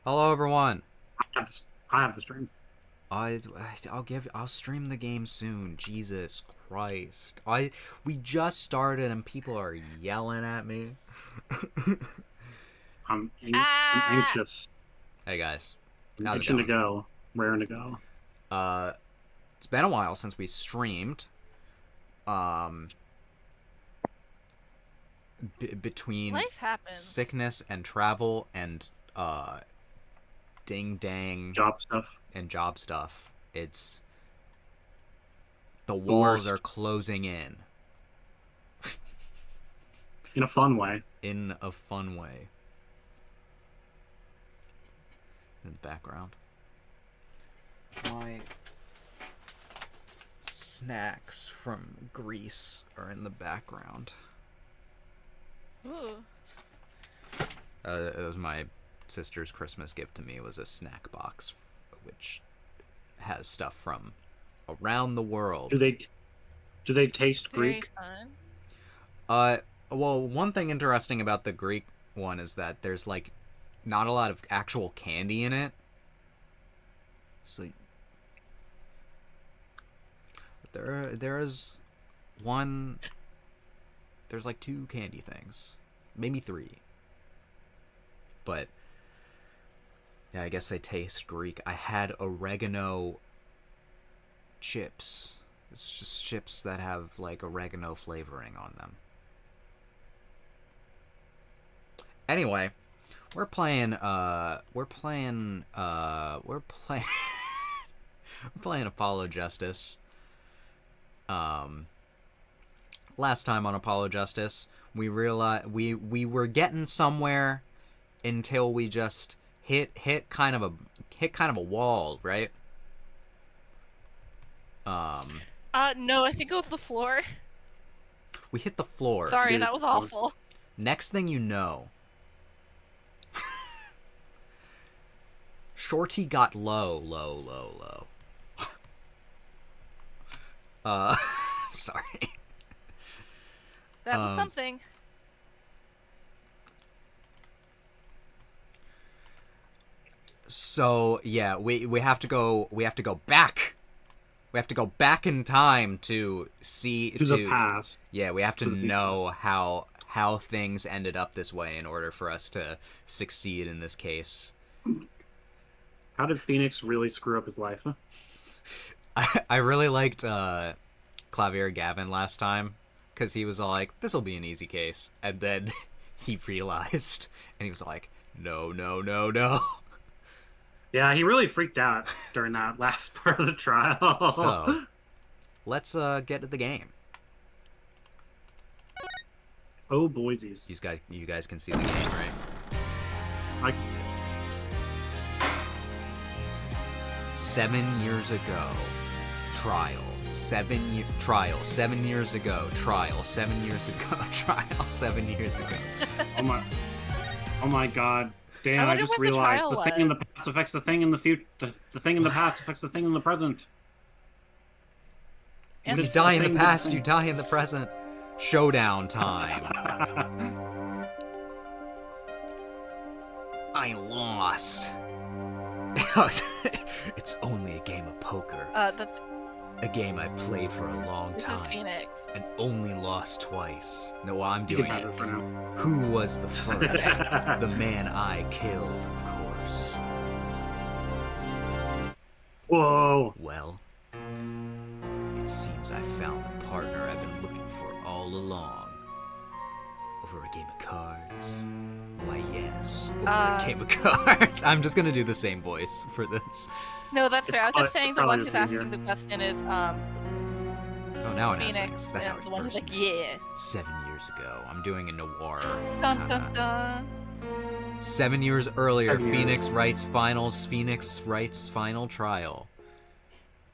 Hello, everyone. I have the stream. I'll stream the game soon. Jesus Christ. We just started and people are yelling at me. I'm anxious. Hey guys, I'm how's it itching to going? go. Raring to go. It's been a while since we streamed. Between Life happens. sickness and travel and ding dang Job stuff. and job stuff, it's the walls worst. are closing in In a fun way. in a fun way. In the background, my snacks from Greece are in the background. Ooh. It was my sister's Christmas gift to me. It was a snack box, which has stuff from around the world. Do they taste Very Greek? fun. Well, one thing interesting about the Greek one is that there's like not a lot of actual candy in it. So there's one. There's like 2 candy things, maybe 3. But yeah, I guess they taste Greek. I had oregano chips. It's just chips that have like oregano flavoring on them. Anyway, we're playing we're playing Apollo Justice. Last time on Apollo Justice, we realized we were getting somewhere until we just hit kind of a wall, right? No, I think it was the floor. We hit the floor. Sorry, Dude. that was awful. Next thing you know, Shorty got low. Sorry. That was something. So yeah, we have to go back. We have to go back in time to see To the past. Yeah, we have to To the future. know how things ended up this way in order for us to succeed in this case. How did Phoenix really screw up his life? I really liked Clavier Gavin last time because he was all like, "This will be an easy case," and then he realized and he was like, "No." Yeah, he really freaked out during that last part of the trial. So let's get to the game. Oh, boysies. You guys can see the game, right? I can see it. 7 years ago, trial. 7 years ago, trial. 7 years ago, trial. 7 years ago. Oh my god. Damn, I wonder just what the realized trial the thing in the past affects the thing in the future. The thing in the past affects the thing in the present. And You die in the past, you die in the present. Showdown time. I lost. It's only a game of poker. A game I've played for a long This is time. Phoenix. And only lost twice. No, well, I'm You can doing have it. it for now. Who was the first? The man I killed, of course. Whoa. Well, it seems I found the partner I've been looking for all along. Over a game of cards? Why, yes, over a game of cards. I'm just gonna do the same voice for this. No, that's fair. I was just saying the probably one who's just easier. asking the question is Oh, now it has Phoenix, things. That's how and it the one who's first. like, yeah. 7 years ago. I'm doing a noir. Dun kinda- dun dun. 7 years earlier, 7 years. Phoenix writes final trial.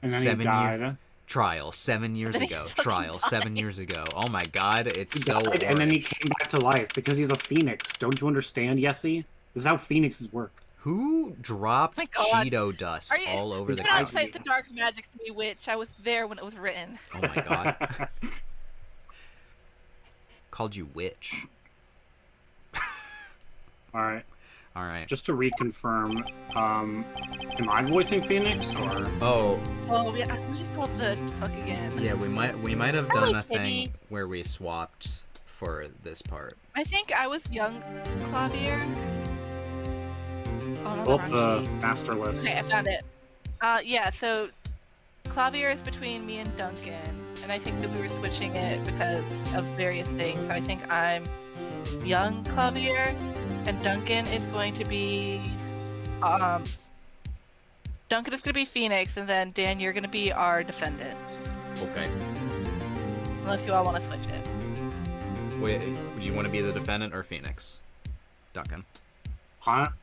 And then 7 he year died. trial 7 years then he ago. fucking Trial 7 years ago. Oh my god, it's He so died, and then he orange. came back to life because he's a phoenix. Don't you understand, Yessie? This is how phoenixes work. Who dropped My god. Cheeto dust Are you- all over the Do not couch? cite the dark magic to me, witch. I was there when it was written. Oh my god. Called you witch. Alright. All right. Just to reconfirm, am I voicing Phoenix or? Oh, Oh, we called the fuck again. yeah. We might have Hello, done a thing kitty. where we swapped for this part. I think I was young Clavier. Oh, no, Pull the up wrong the sheet. master list. Okay, I found it. Yeah, so Clavier is between me and Duncan, and I think that we were switching it because of various things. So I think I'm young Clavier, and Duncan is going to be Phoenix, and then Dan, you're going to be our defendant, Okay. unless you all want to switch it. Wait, do you want to be the defendant or Phoenix? Duncan.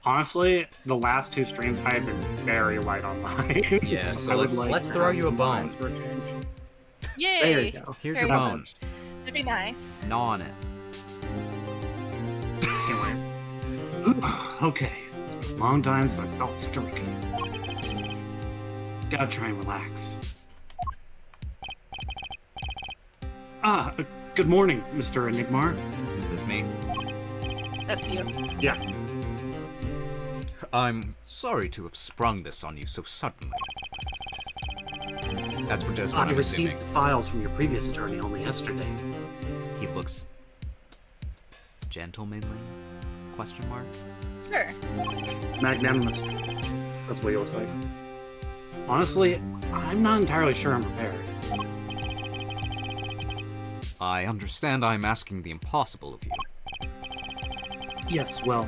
Honestly, the last 2 streams I have been very light on mine. Yeah, so I would let's to throw have you a some bone. lines for a change. Yay! There you go. Here's Very your good. bone. That'd be nice. Gnaw on it. Can't wait. Okay, it's been a long time since I felt such a rookie. Gotta try and relax. Good morning, Mr. Enigmar. Is this me? That's you. Yeah, I'm sorry to have sprung this on you so suddenly. That's for just what I I'm received assuming. the files from your previous attorney only yesterday. He looks gentlemanly? Question mark. Sure. Magnanimous. That's what he looks like. Honestly, I'm not entirely sure I'm prepared. I understand I'm asking the impossible of you. Yes, well,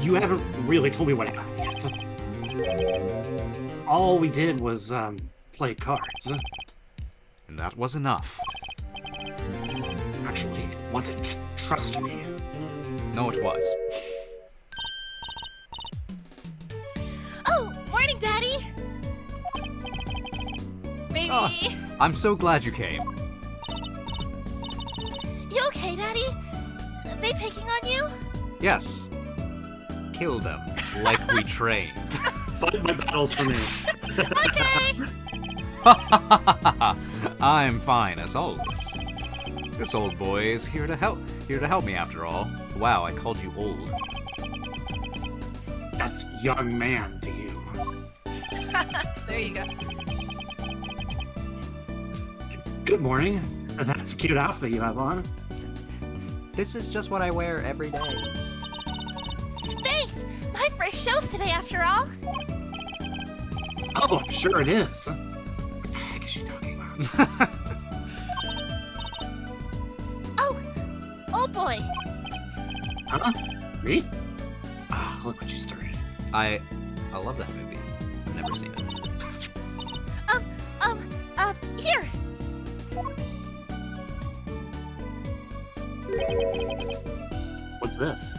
you haven't really told me what happened yet. All we did was, play cards. And that was enough. Actually, it wasn't. Trust me. No, it was. Oh, morning, Daddy! Baby! Ah. I'm so glad you came. You okay, Daddy? Are they picking on you? Yes. Kill them, like we trained. Fight my battles for me. Okay! I'm fine as always. This old boy is here to help me after all. Wow, I called you old. That's young man to you. There you go. Good morning. That's a cute outfit you have on. This is just what I wear every day. Thanks! My first show's today, after all. Oh, I'm sure it is. What the heck is she talking about? Oh, old boy. Huh? Me? Ah, look what you started. I love that movie. I've never seen it. Here. What's this?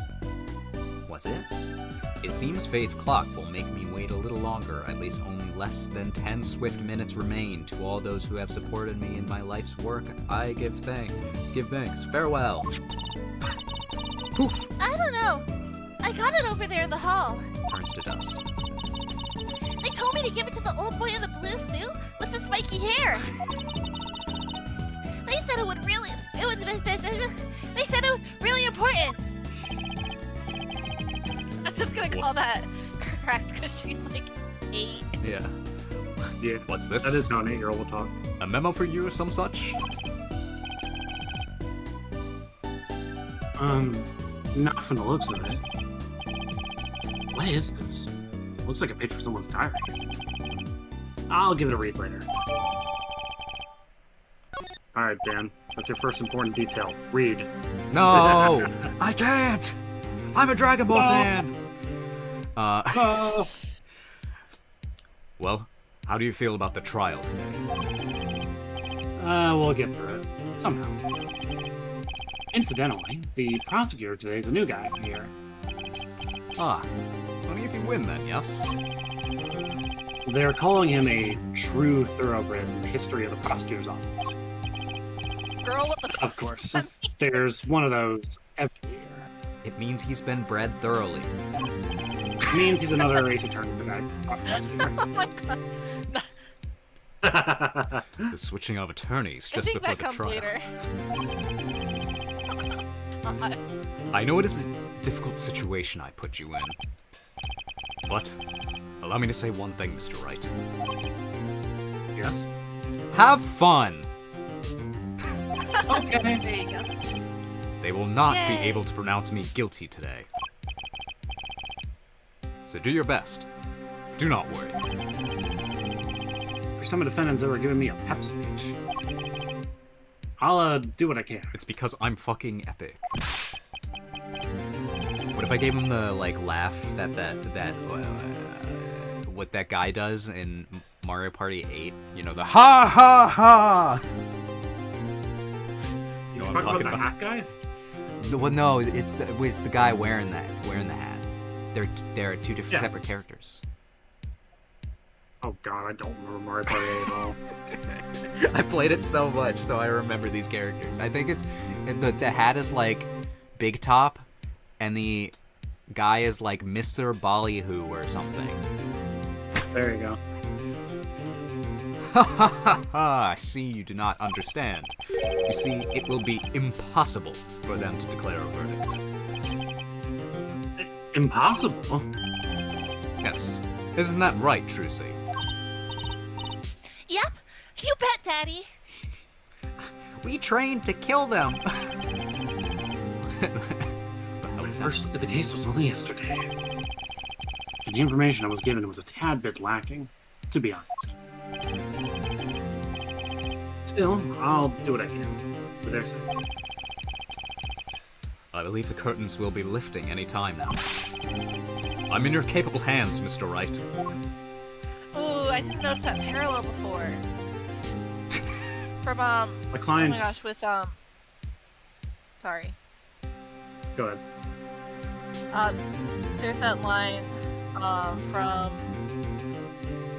What's it? It seems fate's clock will make me wait a little longer. At least only less than 10 swift minutes remain. To all those who have supported me in my life's work, I give thanks. Farewell. Poof! I don't know. I got it over there in the hall. Turns to dust. They told me to give it to the old boy in the blue suit with the spiky hair. They said it would really, they said it was really important. I'm just gonna call that correct because she's like 8. Yeah. Yeah, What's this? that is how an 8-year-old will talk. A memo for you or some such? Not from the looks of it. What is this? Looks like a page from someone's diary. I'll give it a read later. Alright, Dan. That's your first important detail. Read. No! I can't! I'm a Dragon Ball fan! Oh. Well, how do you feel about the trial today? We'll get through it. Somehow. Incidentally, the prosecutor today is a new guy here. Ah, an easy win then, yes? They're calling him a true thoroughbred in the history of the prosecutor's office. Girl, what the fuck? Of course. There's one of those every year. It means he's been bred thoroughly. It means he's another race attorney for that prosecutor. Oh my god. The switching of attorneys I just think before that the comes trial. later. God. I know it is difficult situation I put you in. But, allow me to say one thing, Mr. Wright. Yes? Have fun! Okay. There you go. They will not be Yay. able to pronounce me guilty today. So do your best. Do not worry. First time a defendant's ever given me a pep speech. I'll do what I can. It's because I'm fucking epic. What if I gave him the, like, laugh that what that guy does in Mario Party 8? You know, the ha ha ha! You know what I'm talking talking about the about? hat guy? Well, no, it's the guy wearing the hat. They're two different Yeah. separate characters. Oh god, I don't remember Mario Party 8 at all. I played it so much, so I remember these characters. I think it's the hat is like Big Top, and the guy is like Mr. Ballyhoo or something. There you go. Ha ha ha ha! I see you do not understand. You see, it will be impossible for them to declare a verdict. Impossible? Yes. Isn't that right, Trucy? Yep, you bet, Daddy. We trained to kill them! My first look at the case was only yesterday. And the information I was given was a tad bit lacking, to be honest. Still, I'll do what I can, for their sake. I believe the curtains will be lifting any time now. I'm in your capable hands, Mr. Wright. Oh, I didn't notice that parallel before. From My oh my client's... gosh, with sorry. Go ahead. There's that line from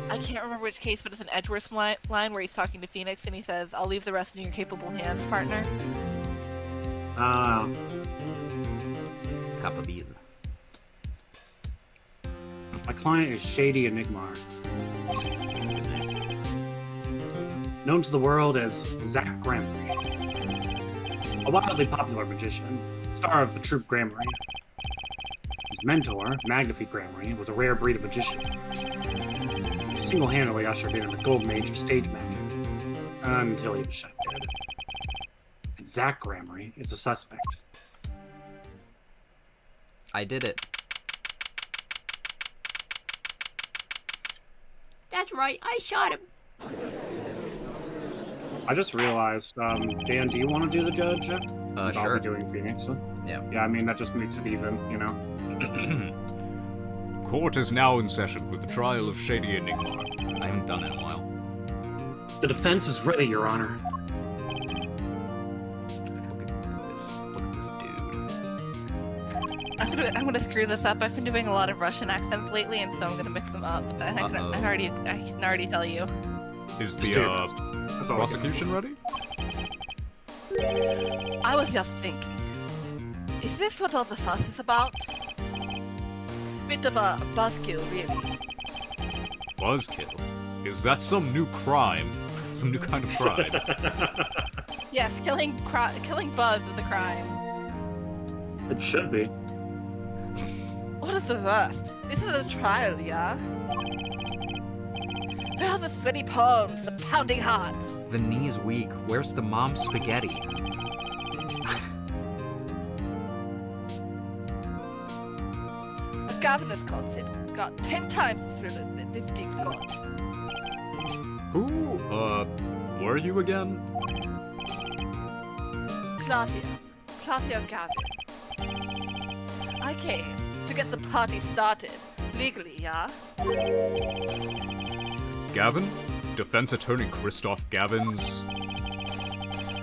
I can't remember which case, but it's an Edgeworth line where he's talking to Phoenix and he says, "I'll leave the rest in your capable hands, partner." Capabile. My client is Shady Enigmar, That's a good name. known to the world as Zach Gramarye, a wildly popular magician, star of the troupe Gramarye. His mentor, Magnify Gramarye, was a rare breed of magician. He single-handedly ushered in the golden age of stage magic, until he was shot dead. And Zach Gramarye is a suspect. I did it. That's right, I shot him. I just realized, Dan, do you want to do the judge? I'll Sure. be doing Phoenix. Yeah. Yeah, I mean, that just makes it even, you know? Court is now in session for the trial of Shady Enigmar. I haven't done it in a while. The defense is ready, Your Honor. Look at this. Look at this dude. I'm gonna screw this up. I've been doing a lot of Russian accents lately, and so I'm gonna mix them up. I can already tell you. Is Just do your best. That's all I can do. prosecution ready? I was just thinking, is this what all the fuss is about? Bit of a buzzkill, really. Buzzkill? Is that some new crime? Some new kind of crime? Yes, killing Buzz is a crime. It should be. What is the worst? This is a trial, yeah? Where are the sweaty palms, the pounding hearts? The knee's weak. Where's the mom's spaghetti? A governor's concert got 10 times through this gig's got. Who, were you again? Claudia Gavin. I came to get the party started, legally, yeah? Gavin? Defense attorney Christoph Gavin's...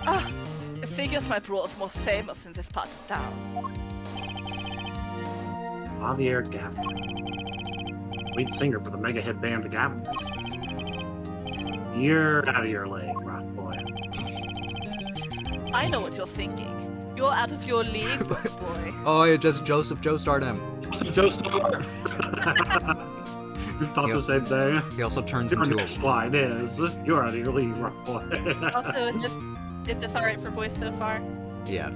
Ah, it figures my bro's more famous in this part of town. Javier Gavin, lead singer for the mega hit band The Gaviners. You're out of your league, rock boy. I know what you're thinking. You're out of your league, rock boy. Oh, yeah, just Joseph Joestar him. Joe Star. You've thought Yep. the same thing. He also turns Your into next line is, you're out of your league, rock boy. Also, is this alright for voice so far? Yeah.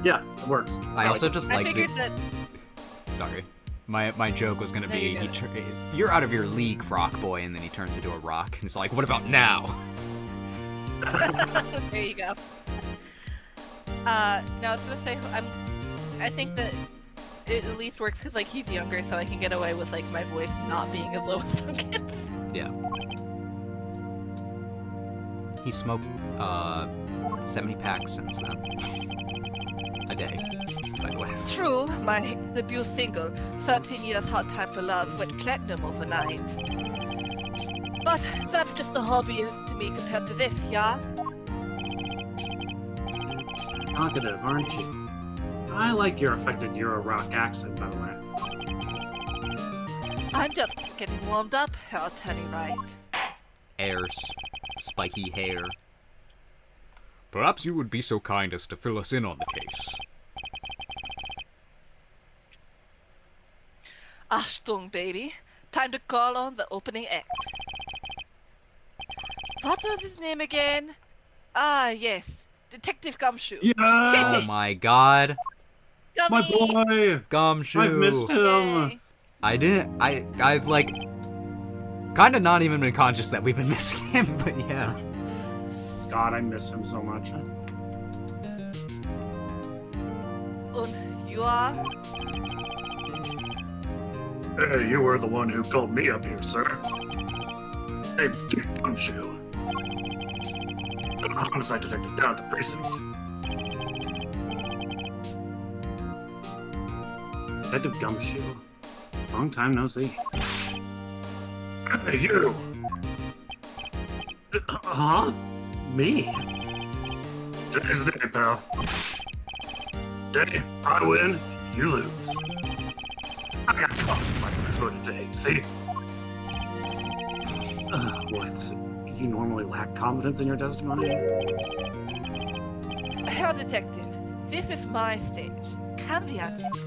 Yeah, it works. I also just I like figured the... that Sorry. My joke was gonna No, be, you're good. you're out of your league, Frock Boy, and then he turns into a rock. And it's like, what about now? There you go. No, I was gonna say I think that it at least works because like he's younger, so I can get away with like my voice not being as low as Duncan. Yeah. He smoked 70 packs since then. A day, by the way. True, my debut single, 13 Years Hard Time for Love, went platinum overnight. But that's just a hobby to me compared to this, yeah? Talkative, aren't you? I like your affected Euro rock accent, by the way. I'm just getting warmed up, I'll tell you right. Spiky hair. Perhaps you would be so kind as to fill us in on the case. Achtung, baby. Time to call on the opening act. What was his name again? Ah, yes. Detective Gumshoe. Yes! Oh my god. My Gummy! boy! Gumshoe. I've missed him! Yay. I've like, kind of not even been conscious that we've been missing him, but yeah. God, I miss him so much. And you are? Hey, you were the one who called me up here, sir. Name's Dick Gumshoe. I'm a homicide detective down at the precinct. Detective Gumshoe. Long time no see. Hey, you! Huh? Me? Today's the day, pal. Day, I win, you lose. I got confidence in my for today, see? What? You normally lack confidence in your testimony? Herr Detective, this is my stage. Can the antics?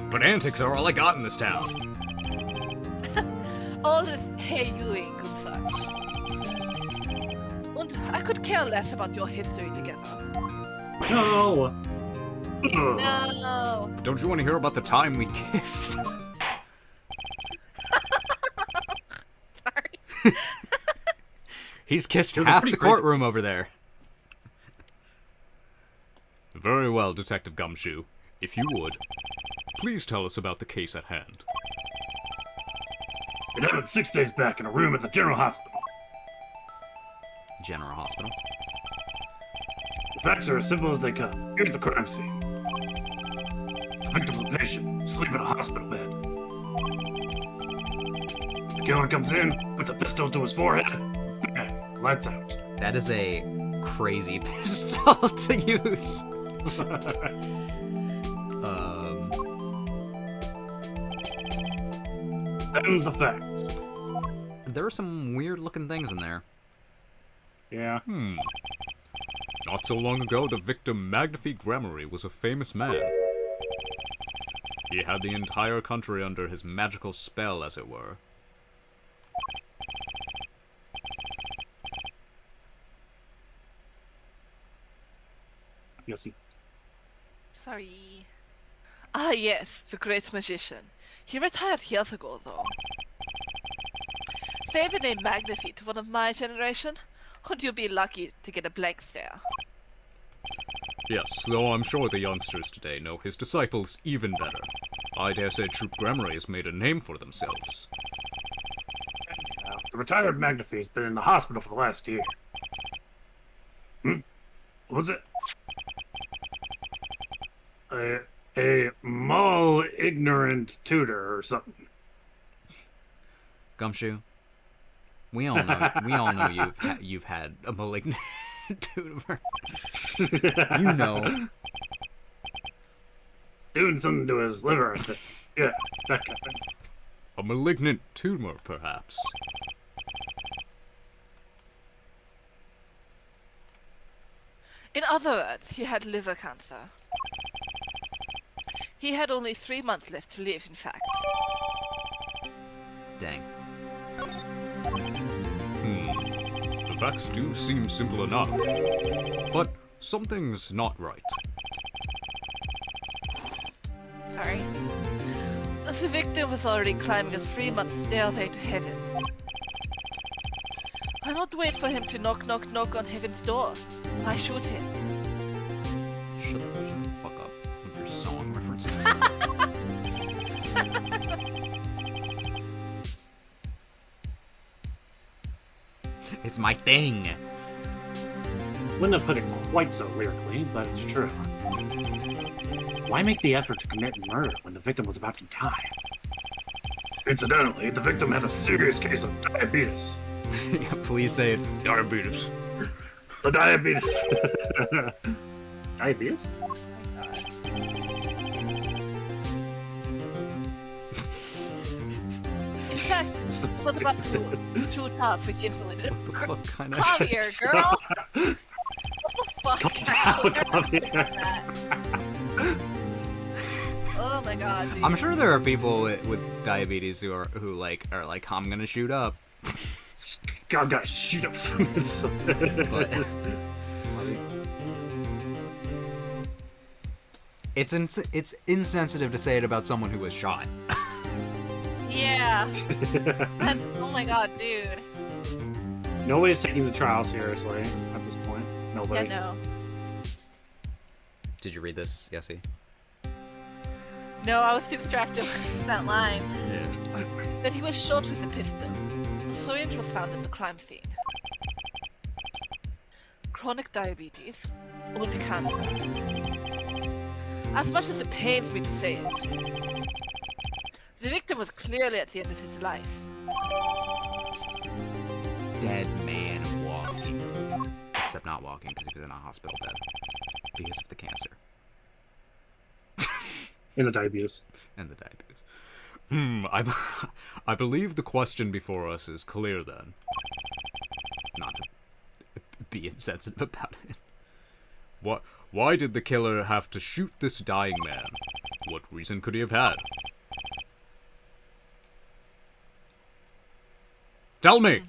But antics are all I got in this town. All this hey-youing and such. And I could care less about your history together. No! Ugh. No! But don't you want to hear about the time we kissed? Sorry. He's kissed It was a half pretty the crazy courtroom over there. Very well, Detective Gumshoe. If you would, please tell us about the case at hand. It happened 6 days back in a room at the General Hospital. General Hospital. The facts are as simple as they come. Here's the crime scene. The victim's a patient, asleep in a hospital bed. The killer comes in, puts a pistol to his forehead, lights out. That is a crazy pistol to use. Them's the facts. There are some weird-looking things in there. Yeah. Not so long ago, the victim Magnifique Gramarye was a famous man. He had the entire country under his magical spell, as it were. Yossi. Sorry. Ah, yes, the great magician. He retired years ago, though. Say the name Magnifique to one of my generation, and you'll be lucky to get a blank stare. Yes, though I'm sure the youngsters today know his disciples even better. I dare say Troop Gramarye has made a name for themselves. The retired Magnifique's been in the hospital for the last year. What was it? A ignorant tutor or something. Gumshoe, we all know you've had a malignant tumor. You know. Doing something to his liver, I think. Yeah, that kind of thing. A malignant tumor, perhaps. In other words, he had liver cancer. He had only 3 months left to live, in fact. Dang. The facts do seem simple enough. But something's not right. sorry. The victim was already climbing a 3-month stairway to heaven. Why not wait for him to knock, knock, knock on heaven's door? Why shoot him? Shut the fuck up with your song references. It's my thing. Wouldn't have put it quite so lyrically, but it's true. Why make the effort to commit murder when the victim was about to die? Incidentally, the victim had a serious case of diabetes. Yeah, please say it. Diabetes. The diabetes. Diabetes? In fact, it was about to shoot up with insulin. What kind of Clavier, girl! What the fuck? Oh my god, dude. I'm sure there are people with diabetes who are like I'm gonna shoot up. God, gotta shoot up some. But it's insensitive to say it about someone who was shot. Yeah. Oh my god, dude. Nobody's taking the trial seriously at this point. Nobody. Yeah, no. Did you read this, Yessie? No, I was too distracted with that line. Yeah. That he was shot with a pistol. A syringe was found at the crime scene. Chronic diabetes and cancer. As much as it pains me to say it, the victim was clearly at the end of his life. Dead man walking. Except not walking because he was in a hospital bed because of the cancer. In the diabetes. And the diabetes. I believe the question before us is clear then. Not to be insensitive about it. Why did the killer have to shoot this dying man? What reason could he have had? Tell me!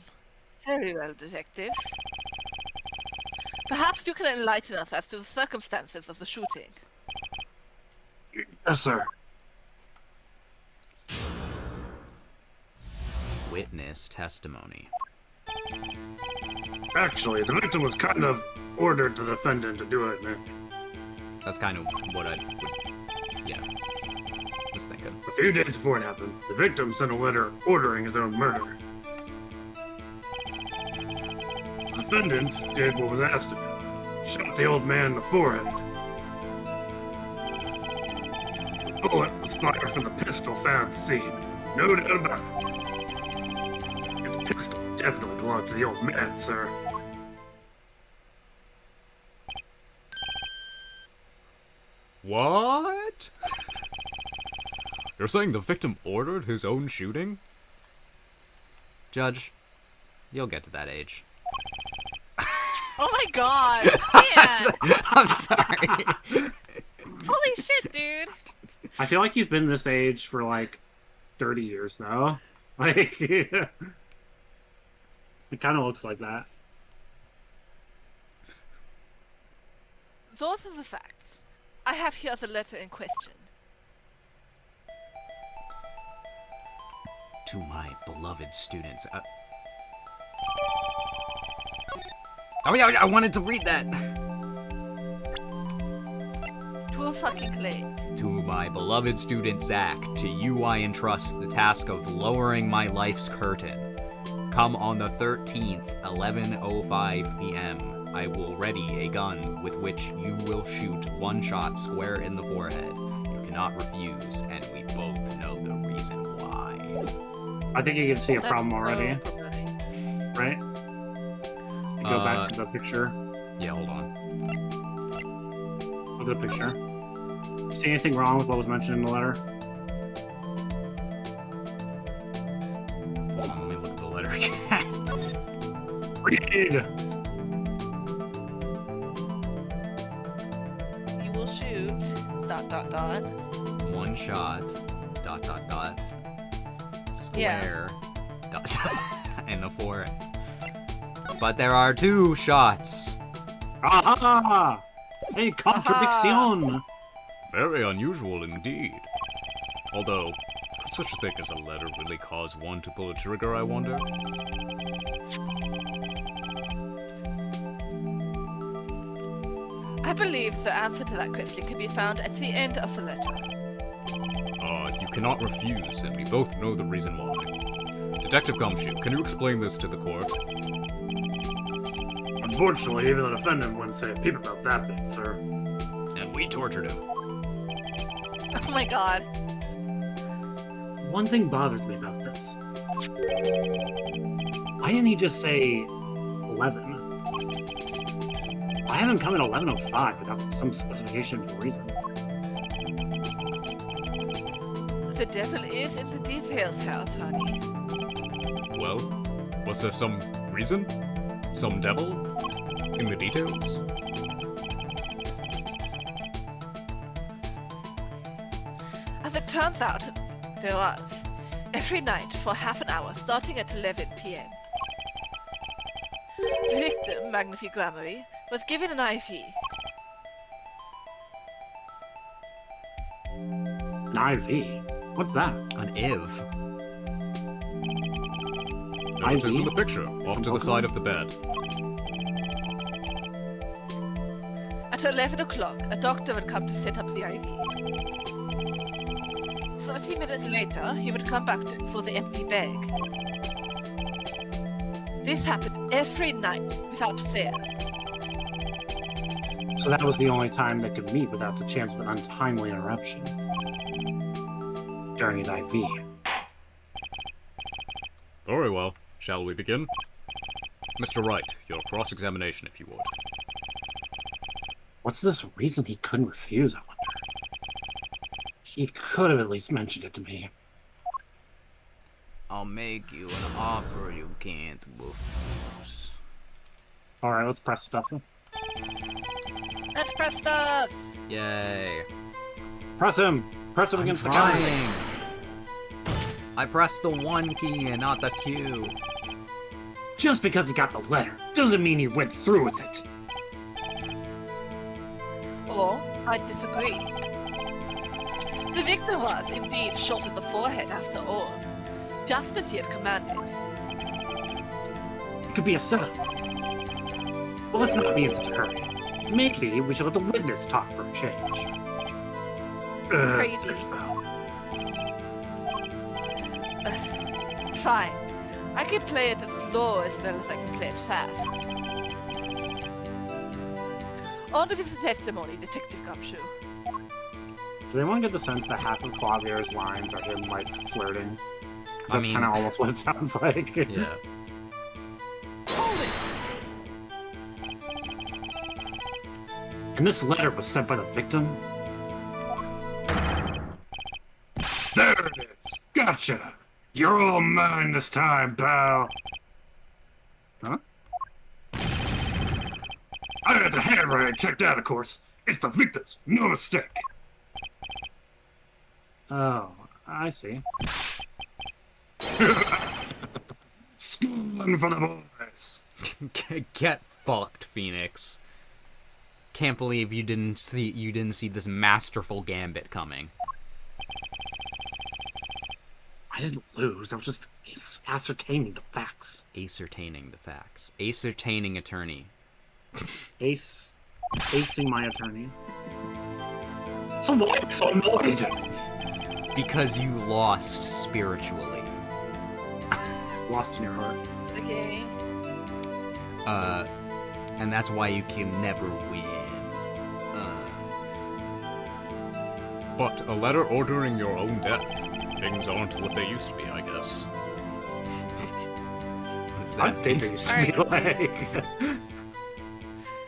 Very well, detective. Perhaps you can enlighten us as to the circumstances of the shooting. Yes, sir. Witness testimony. Actually, the victim was kind of ordered the defendant to do it, man. That's kind of what I would, was thinking. A few days before it happened, the victim sent a letter ordering his own murder. The defendant did what was asked of him. Shot the old man in the forehead. The bullet was fired from the pistol found at the scene. No doubt about it. And the pistol definitely belonged to the old man, sir. What? You're saying the victim ordered his own shooting? Judge, you'll get to that age. Oh my god! Man! I'm sorry. Holy shit, dude! I feel like he's been this age for like 30 years though. Like, it kind of looks like that. Those are the facts. I have here the letter in question. To my beloved students. Oh yeah, I wanted to read that. Too fucking late. To my beloved student Zach, to you I entrust the task of lowering my life's curtain. Come on the 13th, 11:05 p.m. I will ready a gun with which you will shoot one shot square in the forehead. You cannot refuse, and we both know the reason why. I think you can see a problem That's already, so foreboding. right? You go back to the picture. Yeah, hold on. Look at the picture. See anything wrong with what was mentioned in the letter? Hold on, let me look at the letter again. Read! You will shoot... ... One shot, ... Square, ... in the forehead. But there are two shots. Ah! Hey, contradiction! Very unusual indeed. Although, could such a thing as a letter really cause one to pull a trigger, I wonder? I believe the answer to that question can be found at the end of the letter. You cannot refuse, and we both know the reason why. Detective Gumshoe, can you explain this to the court? Unfortunately, even the defendant wouldn't say a peep about that bit, sir. And we tortured him. Oh my god. One thing bothers me about this. Why didn't he just say 11? Why have him come at 11:05 without some specification for reason? The devil is in the details, Herr Attorney. Well, was there some reason? Some devil? In the details? As it turns out, there was. Every night for half an hour, starting at 11 p.m. The victim, Magnifi Grammary, was given an IV. An IV? What's that? An IV. There it is IV? in the picture, off to the side of the bed. At 11 o'clock, a doctor would come to set up the IV. 30 minutes later, he would come back for the empty bag. This happened every night, without fail. So that was the only time they could meet without the chance of an untimely interruption. During his IV. Very well. Shall we begin? Mr. Wright, your cross-examination, if you would. What's this reason he couldn't refuse, I wonder? He could have at least mentioned it to me. I'll make you an offer you can't refuse. Alright, let's press stuff. Let's press stuff! Yay. Press him! Press him I'm against the counter! trying. I pressed the 1 key and not the Q. Just because he got the letter doesn't mean he went through with it. Or, I disagree. The victim was, indeed, shot in the forehead after all, just as he had commanded. It could be a setup. Well, let's not be in such a hurry. Maybe we should let the witness talk for a change. Crazy. Thanks, pal. Fine. I can play it as slow as well as I can play it fast. On with the testimony, Detective Gumshoe. Does anyone get the sense that half of Clavier's lines are him, like, flirting? 'Cause I that's mean- kind of almost what it sounds like. Yeah. Hold it! And this letter was sent by the victim? There it is! Gotcha! You're all mine this time, pal! Huh? I had the handwriting checked out, of course. It's the victim's, no mistake. Oh, I see. Schooling for the boys. Get fucked, Phoenix. Can't believe you didn't see this masterful gambit coming. I didn't lose. I was just ascertaining the facts. Ascertaining the facts. Ascertaining attorney. Acing my attorney. So why am I so annoyed? Because you lost spiritually. Lost in your heart. Okay. And that's why you can never win. But a letter ordering your own death. Things aren't what they used to be, I guess. What does I that think mean? they used to be like...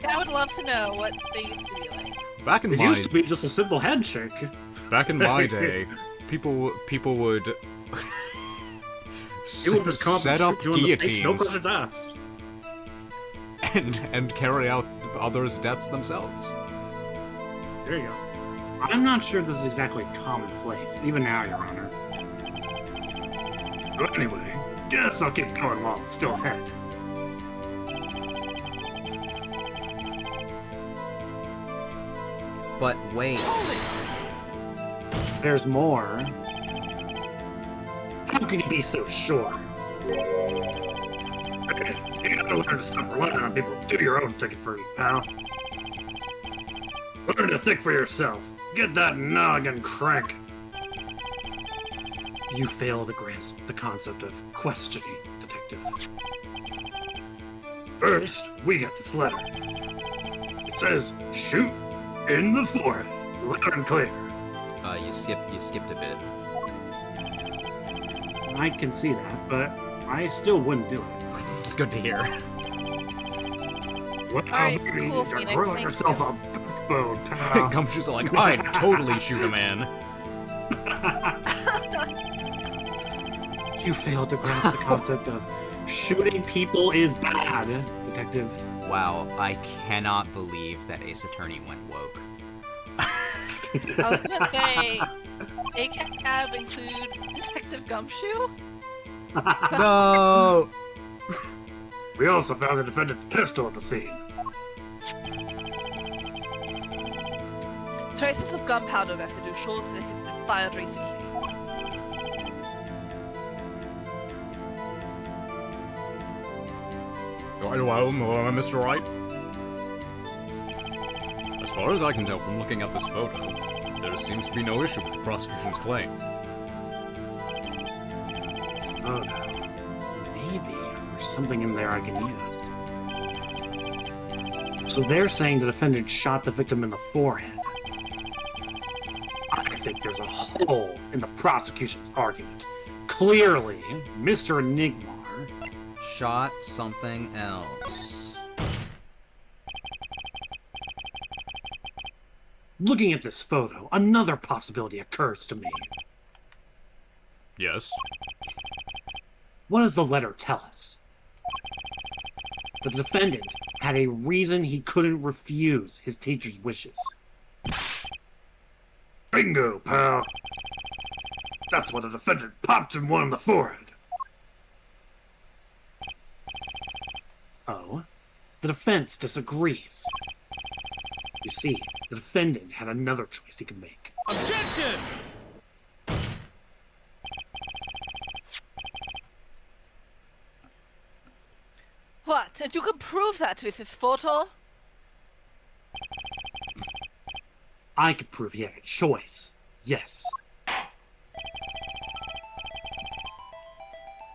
I would love to know what they used to be like. Back in It my used to be just a simple handshake. Back in my day, people would It would just come up set and up shoot you in the face, no guillotines questions asked. and carry out others' deaths themselves. There you go. I'm not sure this is exactly commonplace, even now, Your Honor. But anyway, guess I'll keep going while I'm still ahead. But wait, There's more. How can you be so sure? Okay, you gotta learn to stop relying on people to do your own thinking for you, pal. Learn to think for yourself. Get that noggin crank. You fail to grasp the concept of questioning, Detective. First, we get this letter. It says, shoot in the forehead. Loud and clear. You skipped a bit. I can see that, but I still wouldn't do it. It's good to hear. Well, Alright, maybe cool, you're Phoenix, growing thank yourself you. a backbone, pal. Gumshoe's like, I'd totally shoot a man. You failed to grasp the concept of shooting people is bad, Detective. Wow, I cannot believe that Ace Attorney went woke. I was gonna say, ACAB includes Detective Gumshoe? No! We also found the defendant's pistol at the scene. Traces of gunpowder residue shows that it has been fired recently. Well, Mr. Wright. As far as I can tell from looking at this photo, there seems to be no issue with the prosecution's claim. Photo. Maybe there's something in there I can use. So they're saying the defendant shot the victim in the forehead. I think there's a hole in the prosecution's argument. Clearly, Mr. Enigma Shot something else. Looking at this photo, another possibility occurs to me. Yes? What does the letter tell us? The defendant had a reason he couldn't refuse his teacher's wishes. Bingo, pal! That's what the defendant popped him one in the forehead. Oh? The defense disagrees. You see, the defendant had another choice he could make. Objection! What? And you can prove that with this photo? I could prove he had a choice. Yes.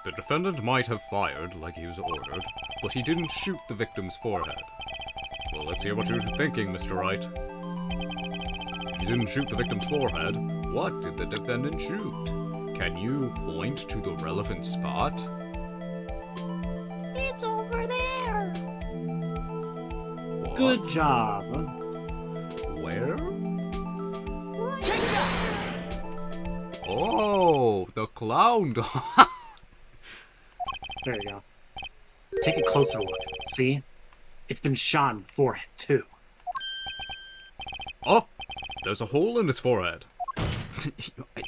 The defendant might have fired like he was ordered, but he didn't shoot the victim's forehead. Well, let's hear what you're thinking, Mr. Wright. He didn't shoot the victim's forehead. What did the defendant shoot? Can you point to the relevant spot? It's over there. What? Good job. Where? Take that. Oh, the clown dog. There you go. Take a closer look. See? It's been shot in the forehead, too. Oh! There's a hole in his forehead.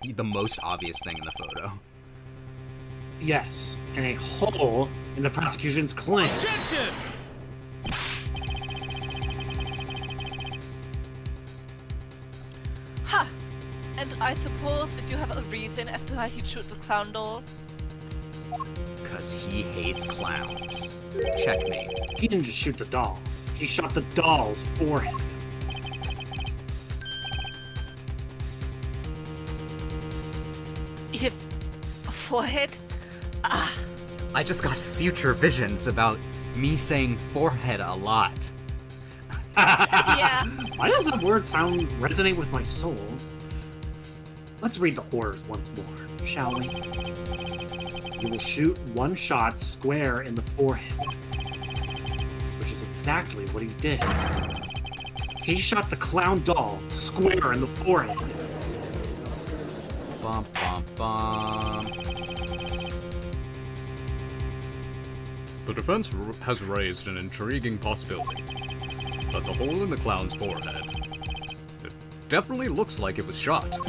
The most obvious thing in the photo. Yes, and a hole in the prosecution's claim. Objection! Ha! And I suppose that you have a reason as to why he'd shoot the clown doll? Because he hates clowns. Checkmate. He didn't just shoot the doll. He shot the doll's forehead. His forehead? Ah, I just got future visions about me saying forehead a lot. yeah. Why does that word resonate with my soul? Let's read the orders once more, shall we? You will shoot one shot square in the forehead, which is exactly what he did. He shot the clown doll square in the forehead. Bum, bum, bum. The defense has raised an intriguing possibility. That the hole in the clown's forehead, it definitely looks like it was shot.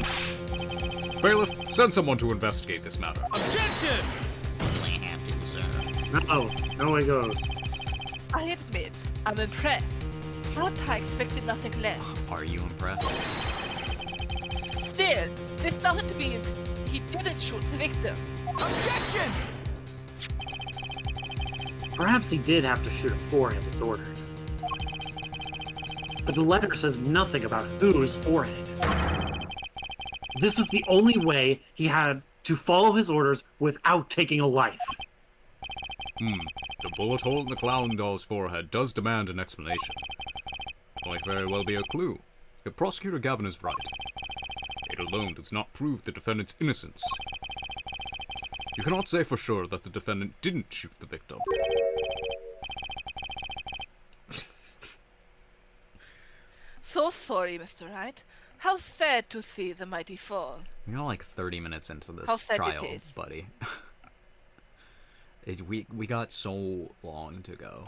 Bailiff, send someone to investigate this matter. Objection! You ain't have to, sir. No way goes. I admit, I'm impressed. But I expected nothing less. Are you impressed? Still, this doesn't mean he didn't shoot the victim. Objection! Perhaps he did have to shoot a forehead as ordered. But the letter says nothing about whose forehead. This was the only way he had to follow his orders without taking a life. The bullet hole in the clown doll's forehead does demand an explanation. Might very well be a clue. If Prosecutor Gavin is right, it alone does not prove the defendant's innocence. You cannot say for sure that the defendant didn't shoot the victim. So sorry, Mr. Wright. How sad to see the mighty fall. You're like 30 minutes into How this sad it trial, is. buddy. We got so long to go.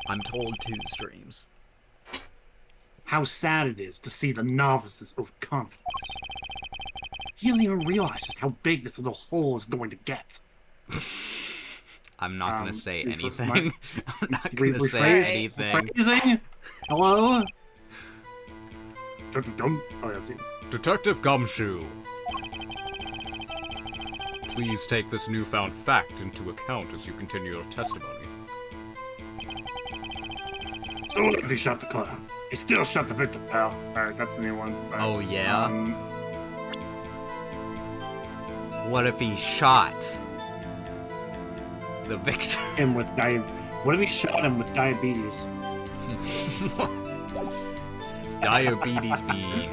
I'm told 2 streams. How sad it is to see the novice's overconfidence. He doesn't even realize just how big this little hole is going to get. I'm not gonna say rephr- anything. I'm not gonna say Rephrase- anything. Rephrasing? Hello? Oh, yes. Detective Gumshoe! Please take this newfound fact into account as you continue your testimony. So what if he shot the clown? He still shot the victim, pal. Alright, that's the new one. Oh yeah? Um, What if he shot the victim? what if he shot him with diabetes? Diabetes beam.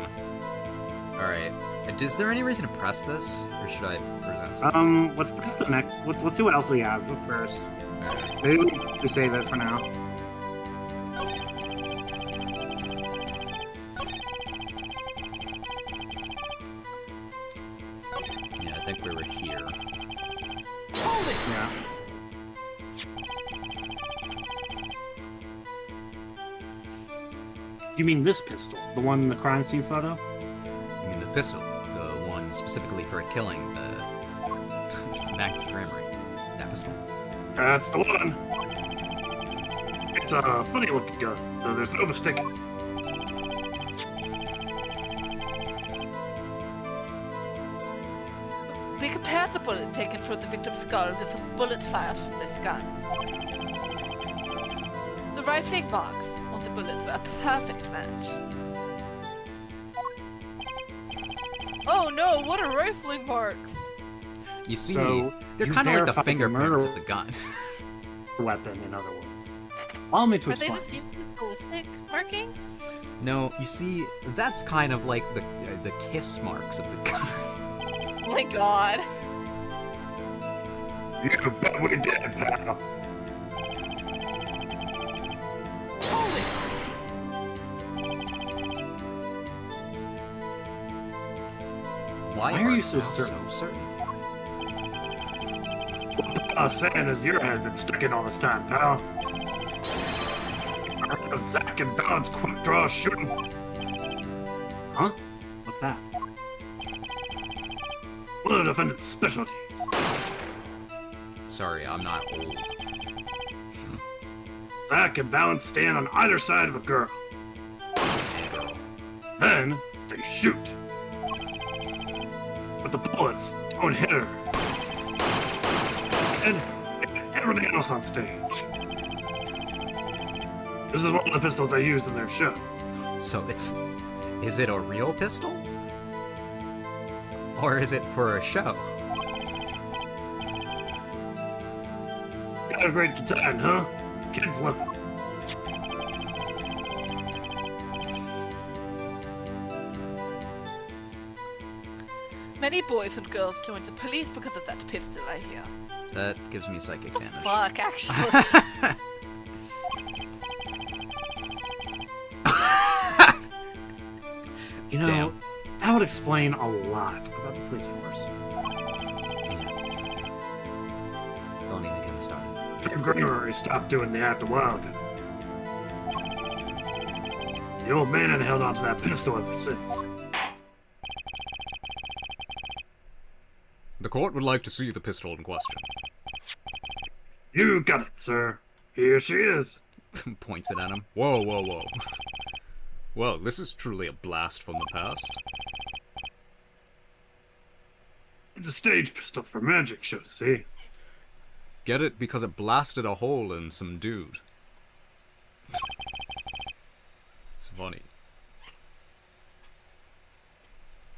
Alright. Is there any reason to press this? Or should I present something? Let's press the next. Let's see what else we have first. Maybe we save it for now. Yeah, I think we were here. Yeah. You mean this pistol? The one in the crime scene photo? I mean the pistol. The one specifically for killing the Magnus Grammary. That pistol? That's the one. It's a funny looking gun, so there's no mistaking. We compared the bullet taken through the victim's skull with the bullet fired from this gun. The rifling marks on the bullets were a perfect match. Oh no, what are rifling marks? You see, So, they're you kind of like the verified the fingerprints murder- of the gun. Weapon, in other words. Allow me to Are they explain. the same as ballistic markings? No, you see, that's kind of like the kiss marks of the gun. Oh my god. You bet we did, pal. Why Why are you you so now certain? so certain? What sand is your head been stuck in all this time, pal? Zach and Val's quick draw shooting. Huh? What's that? One of the defendant's specialties. Sorry, I'm not old. Zach and Valance stand on either side of a girl. Then they shoot. But the bullets don't hit her. And everything else on stage. This is one of the pistols they used in their show. So is it a real pistol? Or is it for a show? Got a great design, huh? Kids love it. Many boys and girls joined the police because of that pistol, I hear. That gives me psychic damage. Fuck, actually. You know, Damn. that would explain a lot about the police force. Don't even get me started. Jim Gregory stopped doing the act a while ago. The old man had held onto that pistol ever since. The court would like to see the pistol in question. You got it, sir. Here she is. Points it at him. Whoa, whoa, whoa. Well, this is truly a blast from the past. It's a stage pistol for magic shows, see? Get it because it blasted a hole in some dude. It's funny.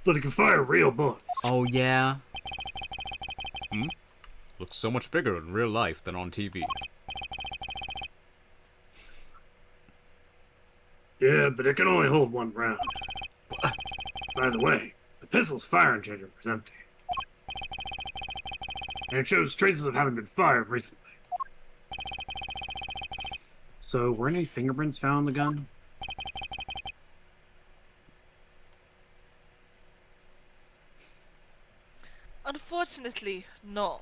But it can fire real bullets. Oh, yeah? Looks so much bigger in real life than on TV. Yeah, but it can only hold one round. By the way, the pistol's fire injector was empty. And it shows traces of having been fired recently. So, were any fingerprints found on the gun? Unfortunately, no.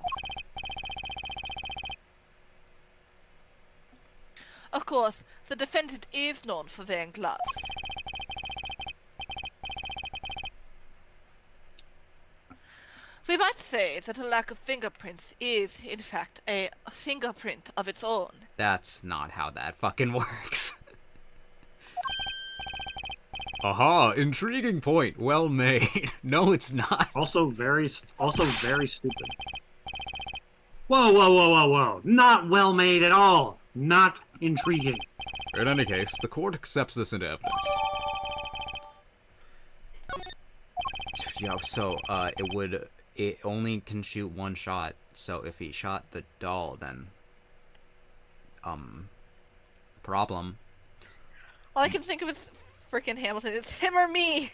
Of course, the defendant is known for wearing gloves. We might say that a lack of fingerprints is, in fact, a fingerprint of its own. That's not how that fucking works. Aha! Intriguing point. Well made. No, it's not. Also very stupid. Whoa, whoa, whoa, whoa, whoa. Not well made at all. Not intriguing. In any case, the court accepts this into evidence. Yo, so, it only can shoot one shot. So if he shot the doll, then, problem. All I can think of is frickin' Hamilton. It's him or me.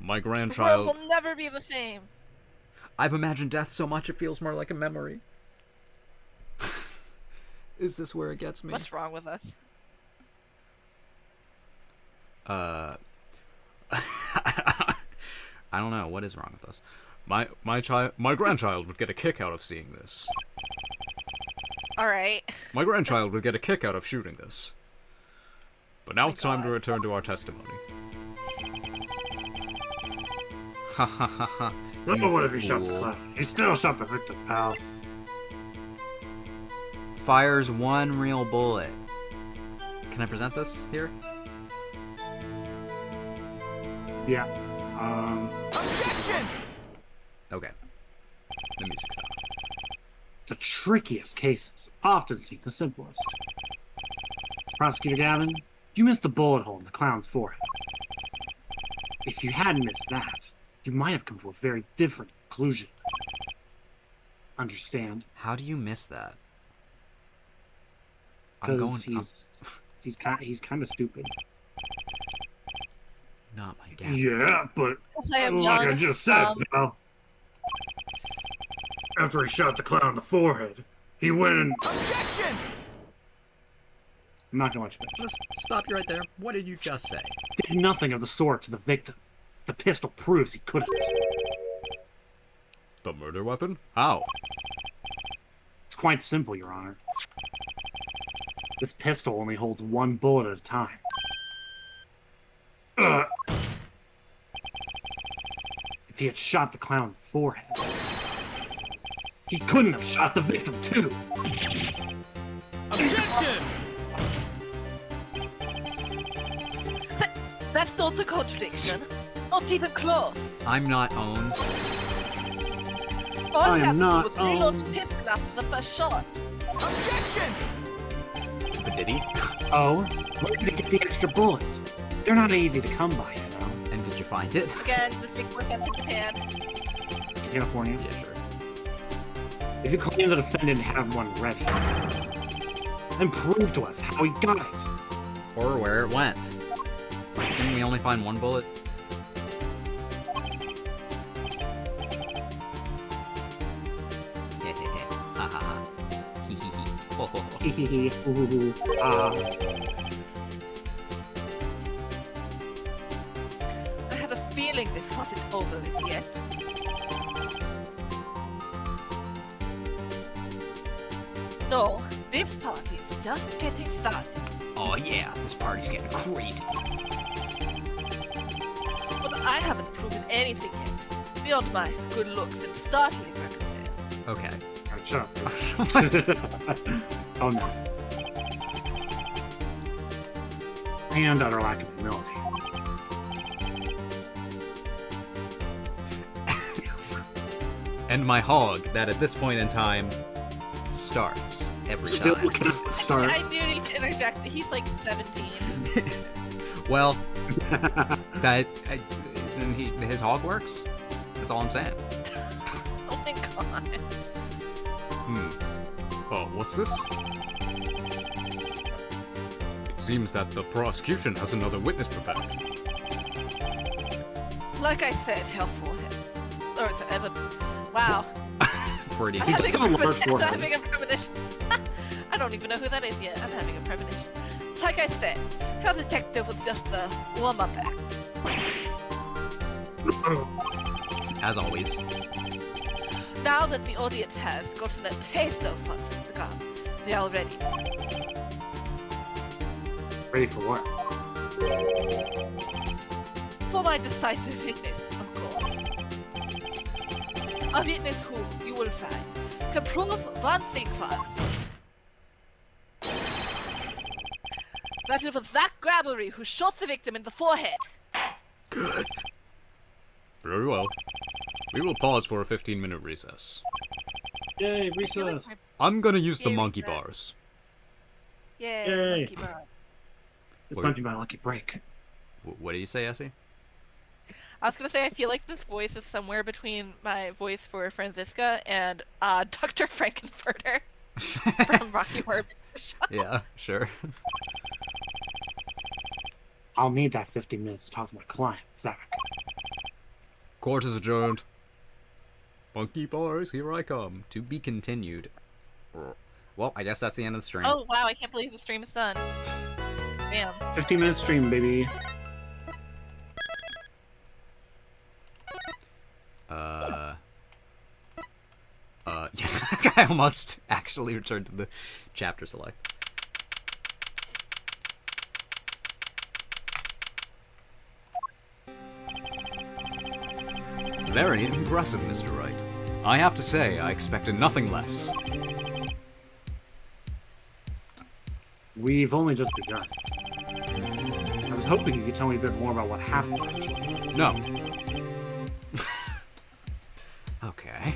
My The world grandchild. will never be the same. I've imagined death so much it feels more like a memory. Is this where it gets me? What's wrong with us? I don't know. What is wrong with us? My grandchild would get a kick out of seeing this. All right. My grandchild would get a kick out of shooting this. But now it's time to God. return to our testimony. Ha ha ha ha. Oh, what if he shot the fool. clown? He still shot the victim, pal. Fires one real bullet. Can I present this here? Yeah. Objection! Okay. The music stopped. The trickiest cases often seem the simplest. Prosecutor Gavin, you missed the bullet hole in the clown's forehead. If you hadn't missed that, you might have come to a very different conclusion. Understand? How do you miss that? I'm Because going. he's kind of stupid. Not my gap. Yeah, but Because I am like young. I just said, pal. After he shot the clown in the forehead, he went and... Objection! I'm not gonna let you finish. Just stop you right there. What did you just say? Did nothing of the sort to the victim. The pistol proves he couldn't. The murder weapon? How? It's quite simple, Your Honor. This pistol only holds one bullet at a time. If he had shot the clown in the forehead, he couldn't have shot the victim too. Objection! That's not a contradiction. Not even close. I'm not owned. All I he am had to not do was reload owned. the pistol after the first shot. Objection! But did he? Oh, where did he get the extra bullet? They're not easy to come by, you know. And did you find it? Again, this makes more sense in Japan. California. Yeah, sure. If you claim the defendant had one ready, then prove to us how he got it. Or where it went. Didn't we only find one bullet? Ha ha ha. Hee hee hee. Ho ho ho. Hehehe, hoo-hoo-hoo. I had a feeling this wasn't over with yet. No, this party is just getting started. Oh yeah, this party's getting crazy. But I haven't proven anything yet, beyond my good looks and startling record sales. Okay. Alright, shut up. Oh no. And utter lack of humility. and my hog that at this point in time starts every Still time. cannot start. I do need to interject. He's like 17. Well, his hog works. That's all I'm saying. Oh my god. Oh, what's this? It seems that the prosecution has another witness prepared. Like I said, helpful. Or it's ever. Wow. Freudian I'm having, Still a large I'm forehead. having a premonition. I don't even know who that is yet. I'm having a premonition. Like I said, Hell Detective was just a warm-up act. As always. Now that the audience has gotten a taste of what's to come, they are ready. Ready for what? For my decisive witness, of course. A witness who, you will find, can prove one thing for us. That it was Zach Grabbery who shot the victim in the forehead. Good. Very well. We will pause for a 15-minute recess. Yay, recess. I'm gonna use the Yeah, monkey recess. bars. Yay, Yay. monkey bar. This Wait. might be my lucky break. What did you say, Essie? I was gonna say I feel like this voice is somewhere between my voice for Franziska and Dr. Frankenfurter from Rocky Horror Picture Show. Yeah, sure. I'll need that 15 minutes to talk to my client, Zach. Court is adjourned. Monkey bars, here I come. To be continued. Well, I guess that's the end of the stream. Oh wow, I can't believe the stream is done. Damn. 15-minute stream, baby. Yeah, I almost actually returned to the chapter select. Very impressive, Mr. Wright. I have to say, I expected nothing less. We've only just begun. I was hoping you could tell me a bit more about what happened, actually. No. Okay.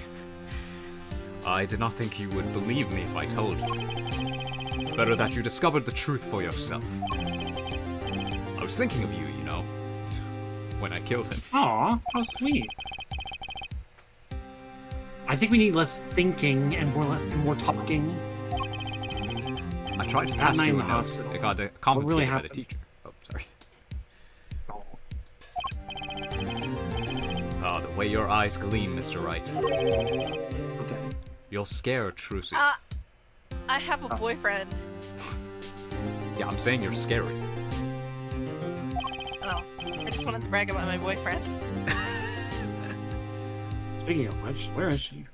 I did not think you would believe me if I told you. Better that you discovered the truth for yourself. I was thinking of you, you know, when I killed him. Aw, how sweet. I think we need less thinking and more talking. I tried to That pass night you in a the note. hospital. It got really compensated by the happened? teacher. Oh, sorry. Oh, Ah, the way your eyes gleam, Mr. Wright. okay. You'll scare Trucy. I have a boyfriend. Yeah, I'm saying you're scary. Oh, I just wanted to brag about my boyfriend. Speaking of which, where is she?